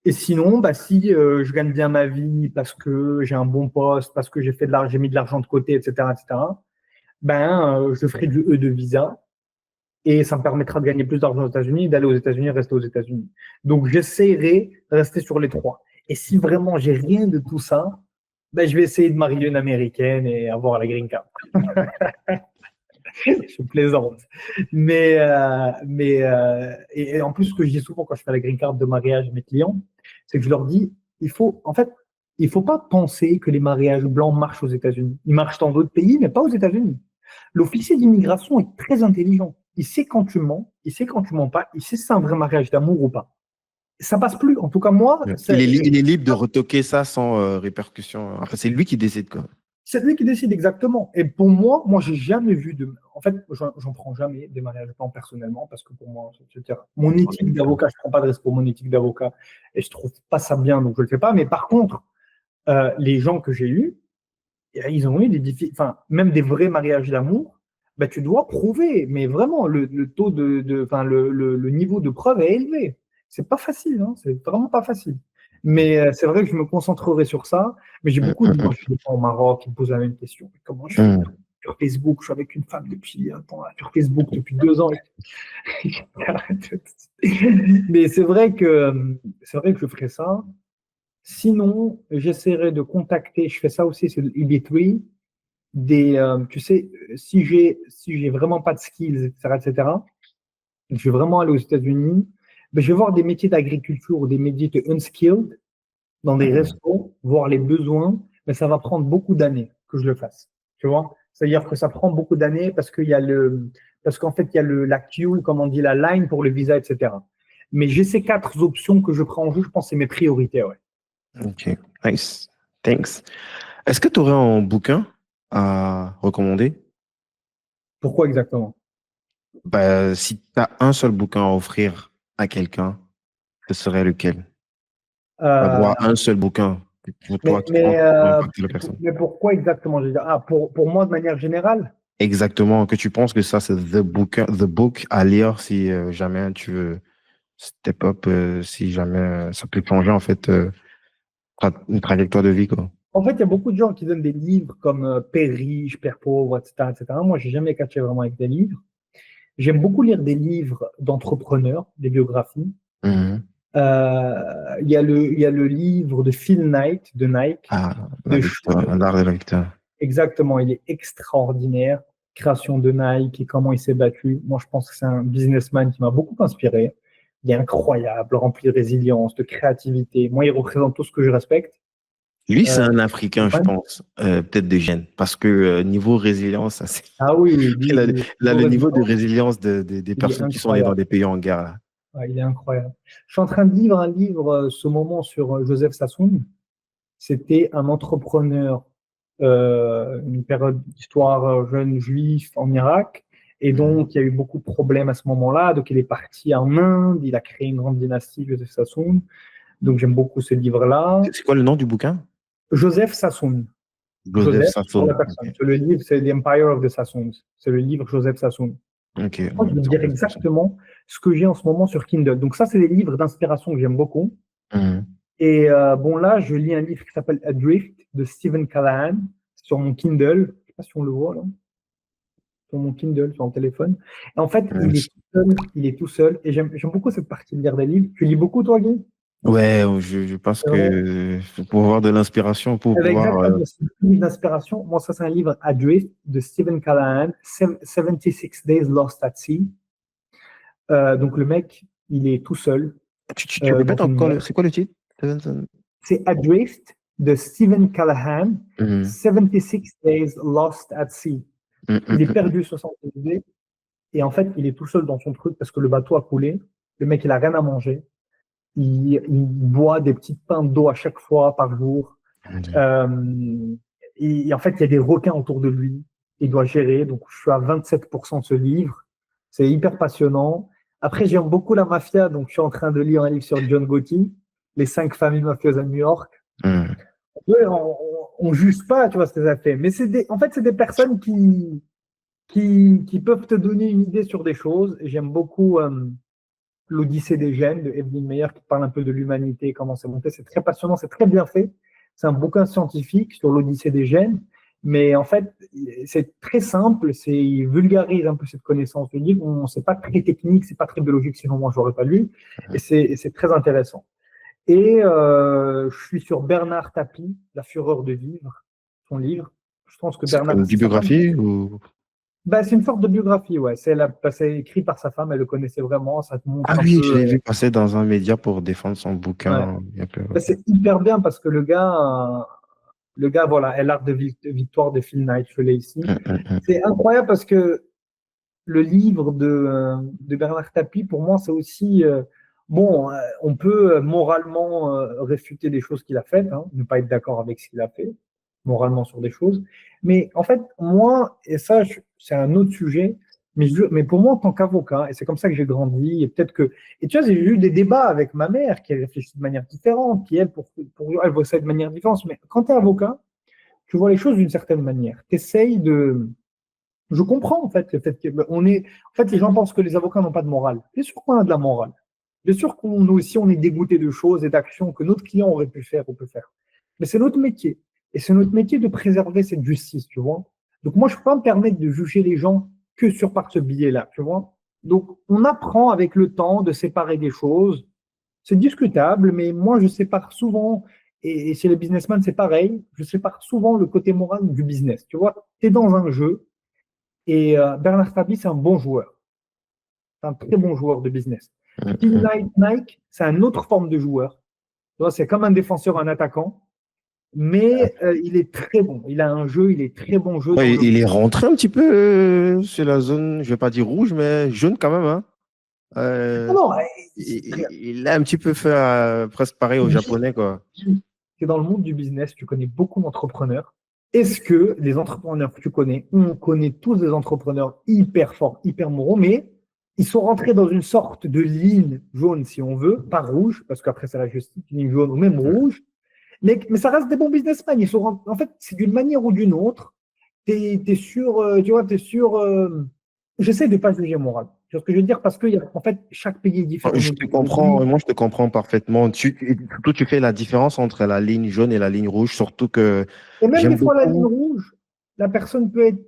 Et sinon, bah, si je gagne bien ma vie parce que j'ai un bon poste, parce que j'ai mis de l'argent de côté, etc., ben, je ferai du E de visa et ça me permettra de gagner plus d'argent aux États-Unis, d'aller aux États-Unis et rester aux États-Unis. Donc, j'essaierai de rester sur les 3. Et si vraiment j'ai rien de tout ça, ben, je vais essayer de marier une américaine et avoir la green card. Je plaisante. Et en plus, ce que je dis souvent quand je fais la green card de mariage à mes clients, c'est que je leur dis, il faut pas penser que les mariages blancs marchent aux États-Unis. Ils marchent dans d'autres pays, mais pas aux États-Unis. L'officier d'immigration est très intelligent. Il sait quand tu mens, il sait quand tu mens pas, il sait si c'est un vrai mariage d'amour ou pas. Ça passe plus. En tout cas, moi, Ouais. Il est libre de retoquer ça sans répercussion. Après, c'est lui qui décide, quoi. c'est lui qui décide exactement. Et pour moi, j'ai jamais vu de. En fait, j'en prends jamais des mariages blancs personnellement parce que pour moi, c'est-à-dire, mon éthique d'avocat, je prends pas de risque pour mon éthique d'avocat et je trouve pas ça bien, donc je le fais pas. Mais par contre, les gens que j'ai eus, ils ont eu enfin, même des vrais mariages d'amour. Ben, tu dois prouver, mais vraiment, le taux enfin, le niveau de preuve est élevé. C'est pas facile, hein, c'est vraiment pas facile. Mais c'est vrai que je me concentrerai sur ça. Mais j'ai beaucoup de gens au Maroc qui me posent la même question. Comment je fais sur Facebook? Je suis avec une femme sur Facebook depuis 2 ans. Mais c'est vrai que je ferai ça. Sinon, j'essaierai de contacter, je fais ça aussi, c'est le EB3, tu sais, si j'ai vraiment pas de skills, etc., je vais vraiment aller aux États-Unis, mais je vais voir des métiers d'agriculture ou des métiers de unskilled dans des restos, voir les besoins, mais ça va prendre beaucoup d'années que je le fasse. Tu vois? C'est-à-dire que ça prend beaucoup d'années parce qu'en fait, il y a la queue, comme on dit, la line pour le visa, etc. Mais j'ai ces 4 options que je prends en jeu, je pense que c'est mes priorités, ouais. Ok, nice. Thanks. Est-ce que tu aurais un bouquin à recommander? Pourquoi exactement? Bah, si tu as un seul bouquin à offrir à quelqu'un, ce serait lequel? Pas Euh, droit à un seul bouquin pour toi mais, qui mais, peut euh, impacter la personne. mais pourquoi exactement? Je veux dire, pour moi, de manière générale, Exactement, que tu penses que ça, c'est the book à lire si jamais tu veux step up, si jamais ça peut changer en fait une trajectoire de vie, quoi. en fait, il y a beaucoup de gens qui donnent des livres comme Père riche, Père pauvre, etc., etc. Moi, j'ai jamais catché vraiment avec des livres. J'aime beaucoup lire des livres d'entrepreneurs, des biographies. Mhm. Il y a le livre de Phil Knight, de Nike, Ah, la de victoire, l'art de la victoire. exactement, il est extraordinaire. Création de Nike et comment il s'est battu. Moi, je pense que c'est un businessman qui m'a beaucoup inspiré. Il est incroyable, rempli de résilience, de créativité. Moi, il représente tout ce que je respecte. Lui, c'est Euh, un Africain, je ouais. pense, peut-être de gène, parce que niveau résilience, ça, Ah oui, oui, il a le niveau de résilience des il est personnes qui sont nées dans incroyable. des pays en guerre, là. Ouais, il est incroyable. Je suis en train de lire un livre ce moment sur Joseph Sassoon. C'était un entrepreneur, une période d'histoire jeune juif en Irak. Et donc, il y a eu beaucoup de problèmes à ce moment-là. Donc, il est parti en Inde. Il a créé une grande dynastie, Joseph Sassoon. Donc, j'aime beaucoup ce livre-là. C'est quoi le nom du bouquin? Joseph Sassoon. Joseph Pour Sassoon. la personne. Ok. C'est le livre, c'est The Empire of the Sassoons. C'est le livre Joseph Sassoon. Ok. Je crois que je vais te dire Joseph Sassoon. exactement ce que j'ai en ce moment sur Kindle. Donc ça, c'est des livres d'inspiration que j'aime beaucoup. Mhm. Et bon, là, je lis un livre qui s'appelle Adrift de Stephen Callahan sur mon Kindle. Je sais pas si on le voit là, sur mon Kindle, sur mon téléphone. Et en fait, Euh, il est tout seul. Et j'aime beaucoup cette partie de lire des livres. Tu lis beaucoup, toi, Guy? Ouais, je pense C'est vrai. que pour avoir de l'inspiration, pour Eh ben, pouvoir. exactement, c'est un livre d'inspiration. Moi, ça, c'est un livre Adrift de Stephen Callahan, 76 Days Lost at Sea. Donc, le mec, il est tout seul Tu dans répètes une encore, mer. c'est quoi le titre? Stevenson. C'est Adrift de Stephen Callahan, Mhm. 76 Days Lost at Sea. Mhm, Il est mhm, perdu 70 days et en fait, il est tout seul dans son truc parce que le bateau a coulé. Le mec, il a rien à manger. Il boit des petites pintes d'eau à chaque fois par jour. mhm. Euh, et en fait, il y a des requins autour de lui. Il doit gérer. Donc, je suis à 27% de ce livre. C'est hyper passionnant. Après, j'aime beaucoup la mafia. Donc, je suis en train de lire un livre sur John Gotti, les 5 familles mafieuses à New York. Mhm. Ouais, on juge pas, tu vois, ce que ça fait. Mais en fait, c'est des personnes qui peuvent te donner une idée sur des choses. Et j'aime beaucoup l'Odyssée des gènes de Evelyn Meyer qui parle un peu de l'humanité, comment c'est monté. C'est très passionnant, c'est très bien fait. C'est un bouquin scientifique sur l'Odyssée des gènes. Mais en fait, c'est très simple, il vulgarise un peu cette connaissance du livre. C'est pas très technique, c'est pas très biologique, sinon moi je l'aurais pas lu. Et c'est très intéressant. Et je suis sur Bernard Tapie, La fureur de vivre, son livre. Je pense que C'est Bernard, une c'est sa femme. biographie ou... Ben, c'est une sorte de biographie, ouais. C'est écrit par sa femme, elle le connaissait vraiment, ça te Ah montre un oui, je peu. l'ai vu passer dans un média pour défendre son Ouais. bouquin. Il y a peu, Ben, ouais. c'est hyper bien parce que le gars, voilà, est l'art de victoire de Phil Knight, je l'ai ici. Mhm, C'est incroyable parce que le livre de Bernard Tapie, pour moi, c'est aussi, bon, on peut moralement réfuter des choses qu'il a faites, hein, ne pas être d'accord avec ce qu'il a fait, moralement sur des choses. Mais en fait, moi, et ça, c'est un autre sujet, mais pour moi, en tant qu'avocat, et c'est comme ça que j'ai grandi, et peut-être que, et tu vois, j'ai eu des débats avec ma mère qui réfléchit de manière différente, qui, elle, elle voit ça de manière différente. Mais quand tu es avocat, tu vois les choses d'une certaine manière. Tu essayes de, je comprends en fait le fait qu'on est. En fait, les gens pensent que les avocats n'ont pas de morale. Bien sûr qu'on a de la morale. Bien sûr qu'on nous aussi on est dégoûté de choses et d'actions que notre client aurait pu faire ou peut faire. Mais c'est notre métier. Et c'est notre métier de préserver cette justice, tu vois. Donc moi, je ne peux pas me permettre de juger les gens que sur par ce biais-là, tu vois. Donc on apprend avec le temps de séparer des choses. C'est discutable, mais moi, je sépare souvent, et chez les businessmen, c'est pareil, je sépare souvent le côté moral du business. Tu vois, tu es dans un jeu, et Bernard Tapie, c'est un bon joueur. C'est un très bon joueur de business. Phil mhm. Knight, Nike, c'est une autre forme de joueur. C'est comme un défenseur, un attaquant, mais il est très bon. Il a un jeu, il est très bon jeu dans Ouais, le. il est rentré un petit peu sur la zone, je vais pas dire rouge, mais jaune quand même, hein. Non, Euh, non, il a un petit peu fait presque pareil aux Japonais, quoi. que dans le monde du business, tu connais beaucoup d'entrepreneurs. Est-ce que les entrepreneurs que tu connais, on connaît tous des entrepreneurs hyper forts, hyper moraux, mais ils sont rentrés dans une sorte de ligne jaune, si on veut, pas rouge, parce qu'après c'est la justice, une ligne jaune ou même rouge, mais ça reste des bons businessmen. En fait, c'est d'une manière ou d'une autre, tu es sûr, tu vois, tu es sûr. J'essaie de ne pas juger moral. Tu vois ce que je veux dire? Parce que, en fait, chaque pays est différent au Je niveau te comprends, économique. moi je te comprends parfaitement. Surtout, tu fais la différence entre la ligne jaune et la ligne rouge, surtout que Et même j'aime des fois, la ligne beaucoup. rouge, la personne peut être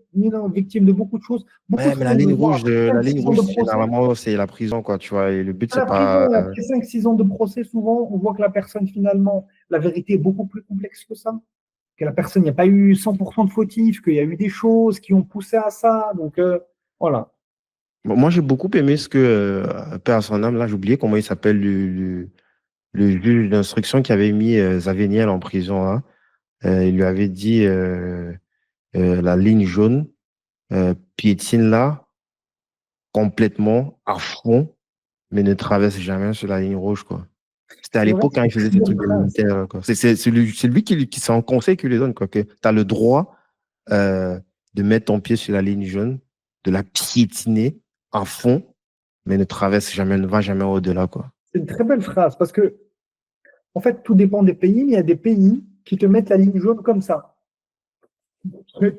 victime de beaucoup de choses. Beaucoup Ouais, se mais font voir après la 5 ligne 6 ans rouge, de procès. généralement, c'est la prison, quoi, tu vois. Et le but, À c'est la pas. prison, et après 5 6 ans de procès, souvent, on voit que la personne, finalement, la vérité est beaucoup plus complexe que ça. Que la personne, il n'y a pas eu 100% de fautifs, qu'il y a eu des choses qui ont poussé à ça. Donc, voilà. Bon, moi, j'ai beaucoup aimé ce que, paix à son âme, là, j'ai oublié comment il s'appelle, le juge d'instruction qui avait mis Xavier Niel en prison, hein. Il lui avait dit la ligne jaune, piétine-là complètement à fond, mais ne traverse jamais sur la ligne rouge, quoi. C'était à C'est vrai, l'époque c'est quand il une faisait très ses bonne trucs de phrase. militaire, quoi. C'est lui qui c'est un conseil qu'il lui donne, quoi, que tu as le droit euh, de mettre ton pied sur la ligne jaune, de la piétiner à fond, mais ne traverse jamais, ne va jamais au-delà, quoi. C'est une très belle phrase parce que, en fait, tout dépend des pays, mais il y a des pays qui te mettent la ligne jaune comme ça.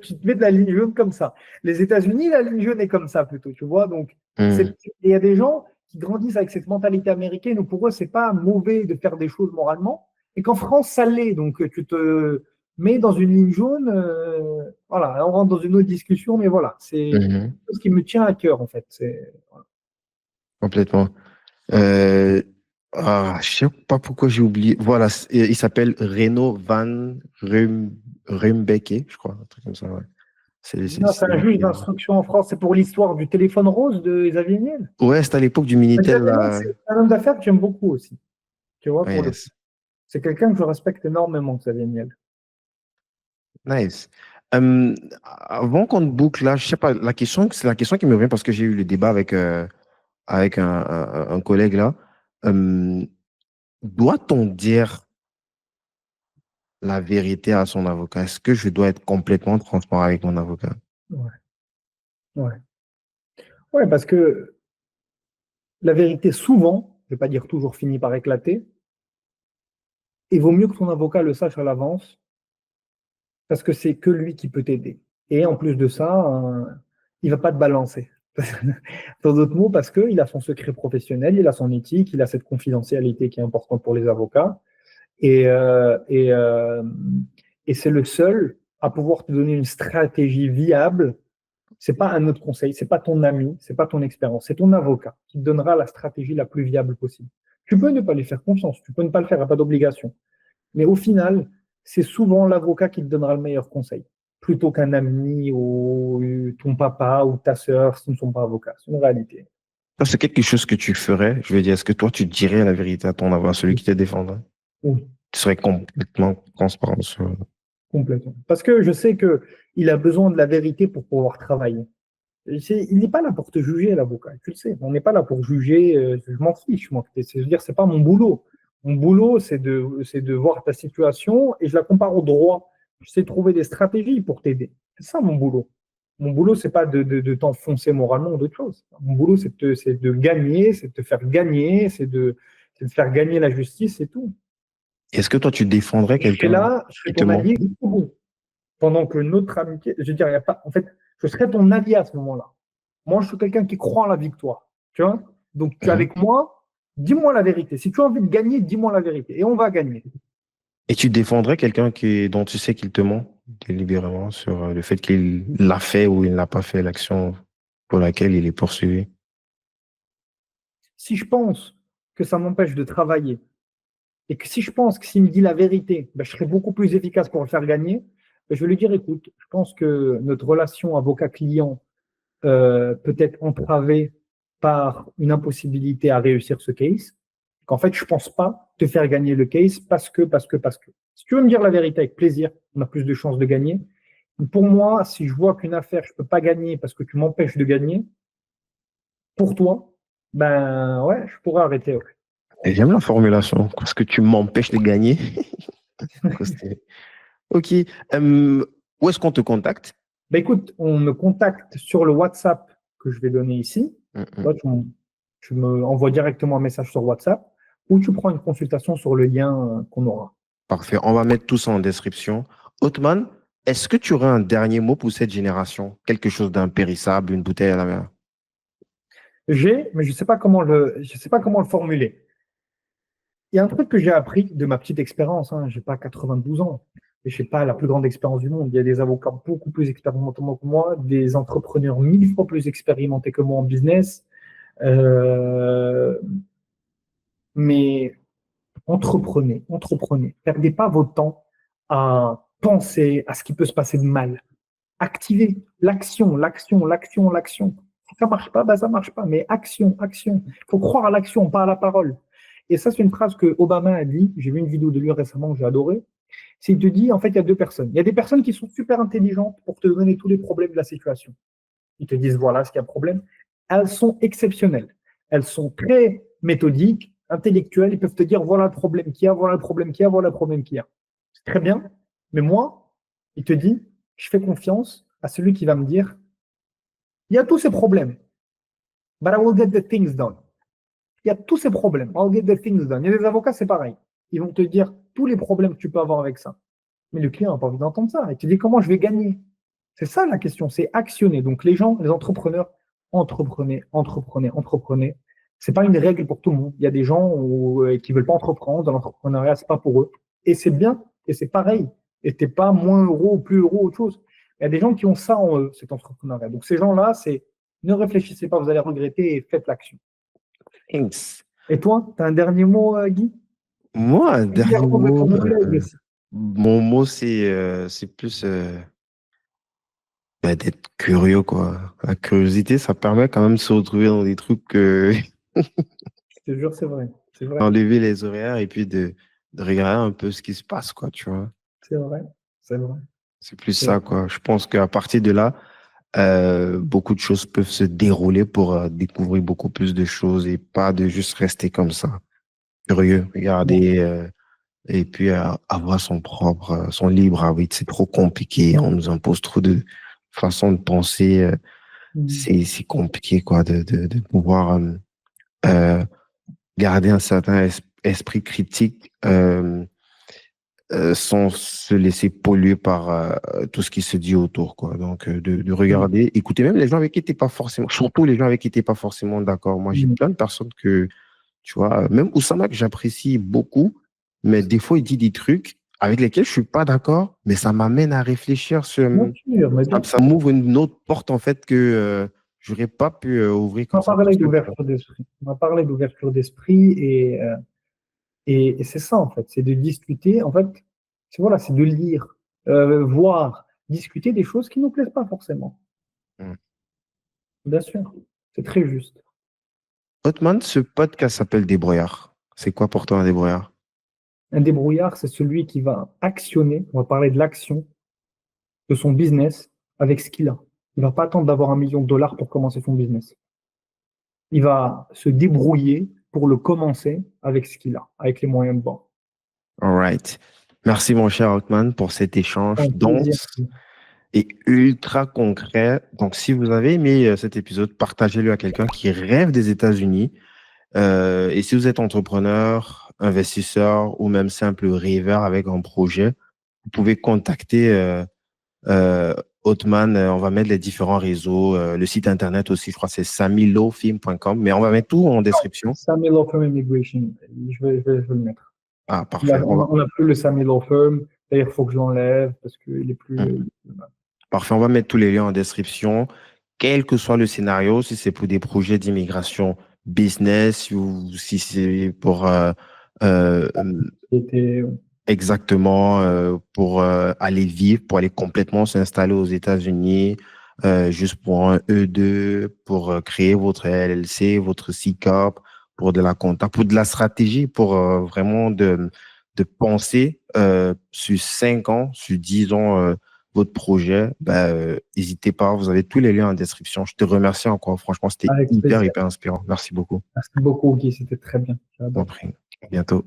Tu te mets de la ligne jaune comme ça. Les États-Unis, la ligne jaune est comme ça plutôt, tu vois. Donc, Mhm. il y a des gens qui grandissent avec cette mentalité américaine où pour eux, c'est pas mauvais de faire des choses moralement, et qu'en France, ça l'est. Donc, tu te mets dans une ligne jaune. Voilà, on rentre dans une autre discussion, mais voilà, c'est Mhm. ce qui me tient à cœur, en fait. Complètement. Je sais pas pourquoi j'ai oublié. Voilà, il s'appelle Reno Van Rumbeke, je crois, un truc comme ça. Ouais. Non, c'est C'est un lui juge qui. d'instruction en France. C'est pour l'histoire du téléphone rose de Xavier Niel. Ouais, c'était à l'époque du Minitel. Xavier Niel, Là. c'est un homme d'affaires que j'aime beaucoup aussi. Tu vois, Ouais, pour le coup. yes. C'est quelqu'un que je respecte énormément, Xavier Niel. Nice. Avant qu'on boucle là, je sais pas, c'est la question qui me revient parce que j'ai eu le débat avec un collègue là. Euh, Doit-on dire la vérité à son avocat? Est-ce que je dois être complètement transparent avec mon avocat? Ouais, ouais. Ouais, parce que la vérité, souvent, je ne vais pas dire toujours, finit par éclater. Il vaut mieux que ton avocat le sache à l'avance, parce que c'est que lui qui peut t'aider. Et en plus de ça, il ne va pas te balancer. Dans d'autres mots, parce qu'il a son secret professionnel, il a son éthique, il a cette confidentialité qui est importante pour les avocats. Et, euh, et, euh, et c'est le seul à pouvoir te donner une stratégie viable. C'est pas un autre conseil, c'est pas ton ami, c'est pas ton expérience, c'est ton avocat qui te donnera la stratégie la plus viable possible. Tu peux ne pas lui faire confiance, tu peux ne pas le faire, il n'y a pas d'obligation. Mais au final, c'est souvent l'avocat qui te donnera le meilleur conseil, plutôt qu'un ami ou ton papa ou ta sœur s'ils ne sont pas avocats. C'est une réalité. Ça, c'est quelque chose que tu ferais. Je veux dire, est-ce que toi, tu dirais la vérité à ton avocat, celui qui te défendra? Oui, Tu serais complètement transparent sur. complètement. Parce que je sais que il a besoin de la vérité pour pouvoir travailler. Il n'est pas là pour te juger, l'avocat. Tu le sais. On n'est pas là pour juger. Je m'en fiche, moi. Je veux dire, c'est pas mon boulot. Mon boulot, c'est de voir ta situation et je la compare au droit. Je sais trouver des stratégies pour t'aider. C'est ça mon boulot. Mon boulot, c'est pas de t'enfoncer moralement ou d'autres choses. Mon boulot, c'est de gagner, c'est de te faire gagner, c'est de faire gagner la justice, c'est tout. Est-ce que toi, tu défendrais Et je serai quelqu'un là, je serai qui te ton ment? allié jusqu'au bout. Pendant que notre amitié, je veux dire, il y a pas, en fait, je serai ton allié à ce moment-là. Moi, je suis quelqu'un qui croit en la victoire. Tu vois? Donc, tu es Mhm. avec moi, dis-moi la vérité. Si tu as envie de gagner, dis-moi la vérité. Et on va gagner. Et tu défendrais quelqu'un dont tu sais qu'il te ment délibérément sur le fait qu'il l'a fait ou il n'a pas fait l'action pour laquelle il est poursuivi. Si je pense que ça m'empêche de travailler et que si je pense que s'il me dit la vérité, ben, je serai beaucoup plus efficace pour le faire gagner, ben, je vais lui dire, écoute, je pense que notre relation avocat-client peut être entravée par une impossibilité à réussir ce case. Qu'en fait, je ne pense pas te faire gagner le case parce que. Si tu veux me dire la vérité avec plaisir, on a plus de chances de gagner. Pour moi, si je vois qu'une affaire, je ne peux pas gagner parce que tu m'empêches de gagner, pour toi, ben ouais, je pourrais arrêter. Ouais. Et j'aime la formulation parce que tu m'empêches de gagner. Ok. Euh, Où est-ce qu'on te contacte? Ben écoute, on me contacte sur le WhatsApp que je vais donner ici. Mhm. Toi, tu me envoies directement un message sur WhatsApp ou tu prends une consultation sur le lien qu'on aura. Parfait. On va mettre tout ça en description. Otman, est-ce que tu aurais un dernier mot pour cette génération? Quelque chose d'impérissable, une bouteille à la mer? Mais je sais pas comment le formuler. Il y a un truc que j'ai appris de ma petite expérience. Hein, j'ai pas 92 ans. Et je n'ai pas la plus grande expérience du monde. Il y a des avocats beaucoup plus expérimentés que moi, des entrepreneurs 1000 fois plus expérimentés que moi en business. Euh, mais entreprenez, entreprenez. Perdez pas votre temps à penser à ce qui peut se passer de mal. Activez l'action, l'action, l'action, l'action. Si ça marche pas, ben ça marche pas. Mais action, action. Il faut croire à l'action, pas à la parole. Et ça, c'est une phrase que Obama a dit. J'ai vu une vidéo de lui récemment que j'ai adoré. C'est il te dit, en fait, il y a deux personnes. Il y a des personnes qui sont super intelligentes pour te donner tous les problèmes de la situation. Ils te disent, voilà ce qu'il y a problème. Elles sont exceptionnelles. Elles sont très méthodiques, intellectuelles. Ils peuvent te dire, voilà le problème qu'il y a, voilà le problème qu'il y a, voilà le problème qu'il y a. C'est très bien. Mais moi, il te dit, je fais confiance à celui qui va me dire, il y a tous ces problèmes, but I will get the things done. Il y a tous ces problèmes, I'll get the things done. Il y a des avocats, c'est pareil. Ils vont te dire tous les problèmes que tu peux avoir avec ça. Mais le client n'a pas envie d'entendre ça. Il te dit comment je vais gagner. C'est ça la question, c'est actionner. Donc les gens, les entrepreneurs, entreprenez, entreprenez, entreprenez. C'est pas une règle pour tout le monde. Il y a des gens qui veulent pas entreprendre, dans l'entrepreneuriat, c'est pas pour eux. Et c'est bien, et c'est pareil. Et t'es pas moins heureux ou plus heureux, autre chose. Il y a des gens qui ont ça en eux, cet entrepreneuriat. Donc ces gens-là, c'est ne réfléchissez pas, vous allez regretter et faites l'action. Thanks. Et toi, tu as un dernier mot, Guy? Moi, un Guy, dernier on veut mot, ton collègue aussi. mon mot, c'est plus d'être curieux, quoi. La curiosité, ça permet quand même de se retrouver dans des trucs, Je te jure, c'est vrai. C'est vrai. d'enlever les horaires et puis de regarder un peu ce qui se passe, quoi, tu vois. C'est vrai. C'est vrai. C'est plus C'est vrai. ça, quoi. Je pense qu'à partir de là, beaucoup de choses peuvent se dérouler pour découvrir beaucoup plus de choses et pas de juste rester comme ça, curieux, regarder et puis avoir son libre arbitre. C'est trop compliqué. On nous impose trop de façons de penser. Mhm. C'est compliqué, quoi, de pouvoir euh, garder un certain esprit critique sans se laisser polluer par tout ce qui se dit autour, quoi. Donc, de regarder, écouter même les gens avec qui t'es pas forcément, surtout les gens avec qui t'es pas forcément d'accord. Moi, j'ai Mhm. plein de personnes que, tu vois, même Oussama que j'apprécie beaucoup, mais des fois, il dit des trucs avec lesquels je suis pas d'accord, mais ça m'amène à réfléchir sur, Bien sûr, mais bien ça sûr. m'ouvre une autre porte, en fait, que j'aurais pas pu ouvrir On comme va ça tout parler seul. d'ouverture d'esprit. On va parler d'ouverture d'esprit et c'est ça, en fait. C'est de discuter. En fait, c'est voilà, c'est de lire, voir, discuter des choses qui ne nous plaisent pas forcément. Mm. Bien sûr. C'est très juste. Hotman, ce podcast s'appelle Débrouillard. C'est quoi pour toi un débrouillard? Un débrouillard, c'est celui qui va actionner. On va parler de l'action de son business avec ce qu'il a. Il va pas attendre d'avoir 1 million de dollars pour commencer son business. Il va se débrouiller pour le commencer avec ce qu'il a, avec les moyens de bord. All right. Merci, mon cher Hotman, pour cet échange Un plaisir. dense et ultra concret. Donc, si vous avez aimé cet épisode, partagez-le à quelqu'un qui rêve des États-Unis. Et si vous êtes entrepreneur, investisseur ou même simple rêveur avec un projet, vous pouvez contacter euh, Hotman. On va mettre les différents réseaux, le site internet aussi, je crois que c'est samilofilm.com, mais on va mettre tout en description. Sammy Law Firm Immigration. Je vais le mettre. Ah, parfait. On n'a plus le Sammy Law Firm. D'ailleurs, il faut que je l'enlève parce qu'il est plus. Parfait, on va mettre tous les liens en description, quel que soit le scénario, si c'est pour des projets d'immigration business ou si c'est pour euh, Était, exactement pour aller vivre, pour aller complètement s'installer aux États-Unis, juste pour un E2, pour créer votre LLC, votre C-Corp, pour de la compta, pour de la stratégie, pour vraiment de penser sur 5 ans, sur 10 ans, votre projet, n'hésitez pas, vous avez tous les liens en description. Je te remercie encore, franchement, c'était avec hyper, plaisir. hyper inspirant. Merci beaucoup. Merci beaucoup, Guy. C'était très bien. Je t'en J'adore. prie. À bientôt.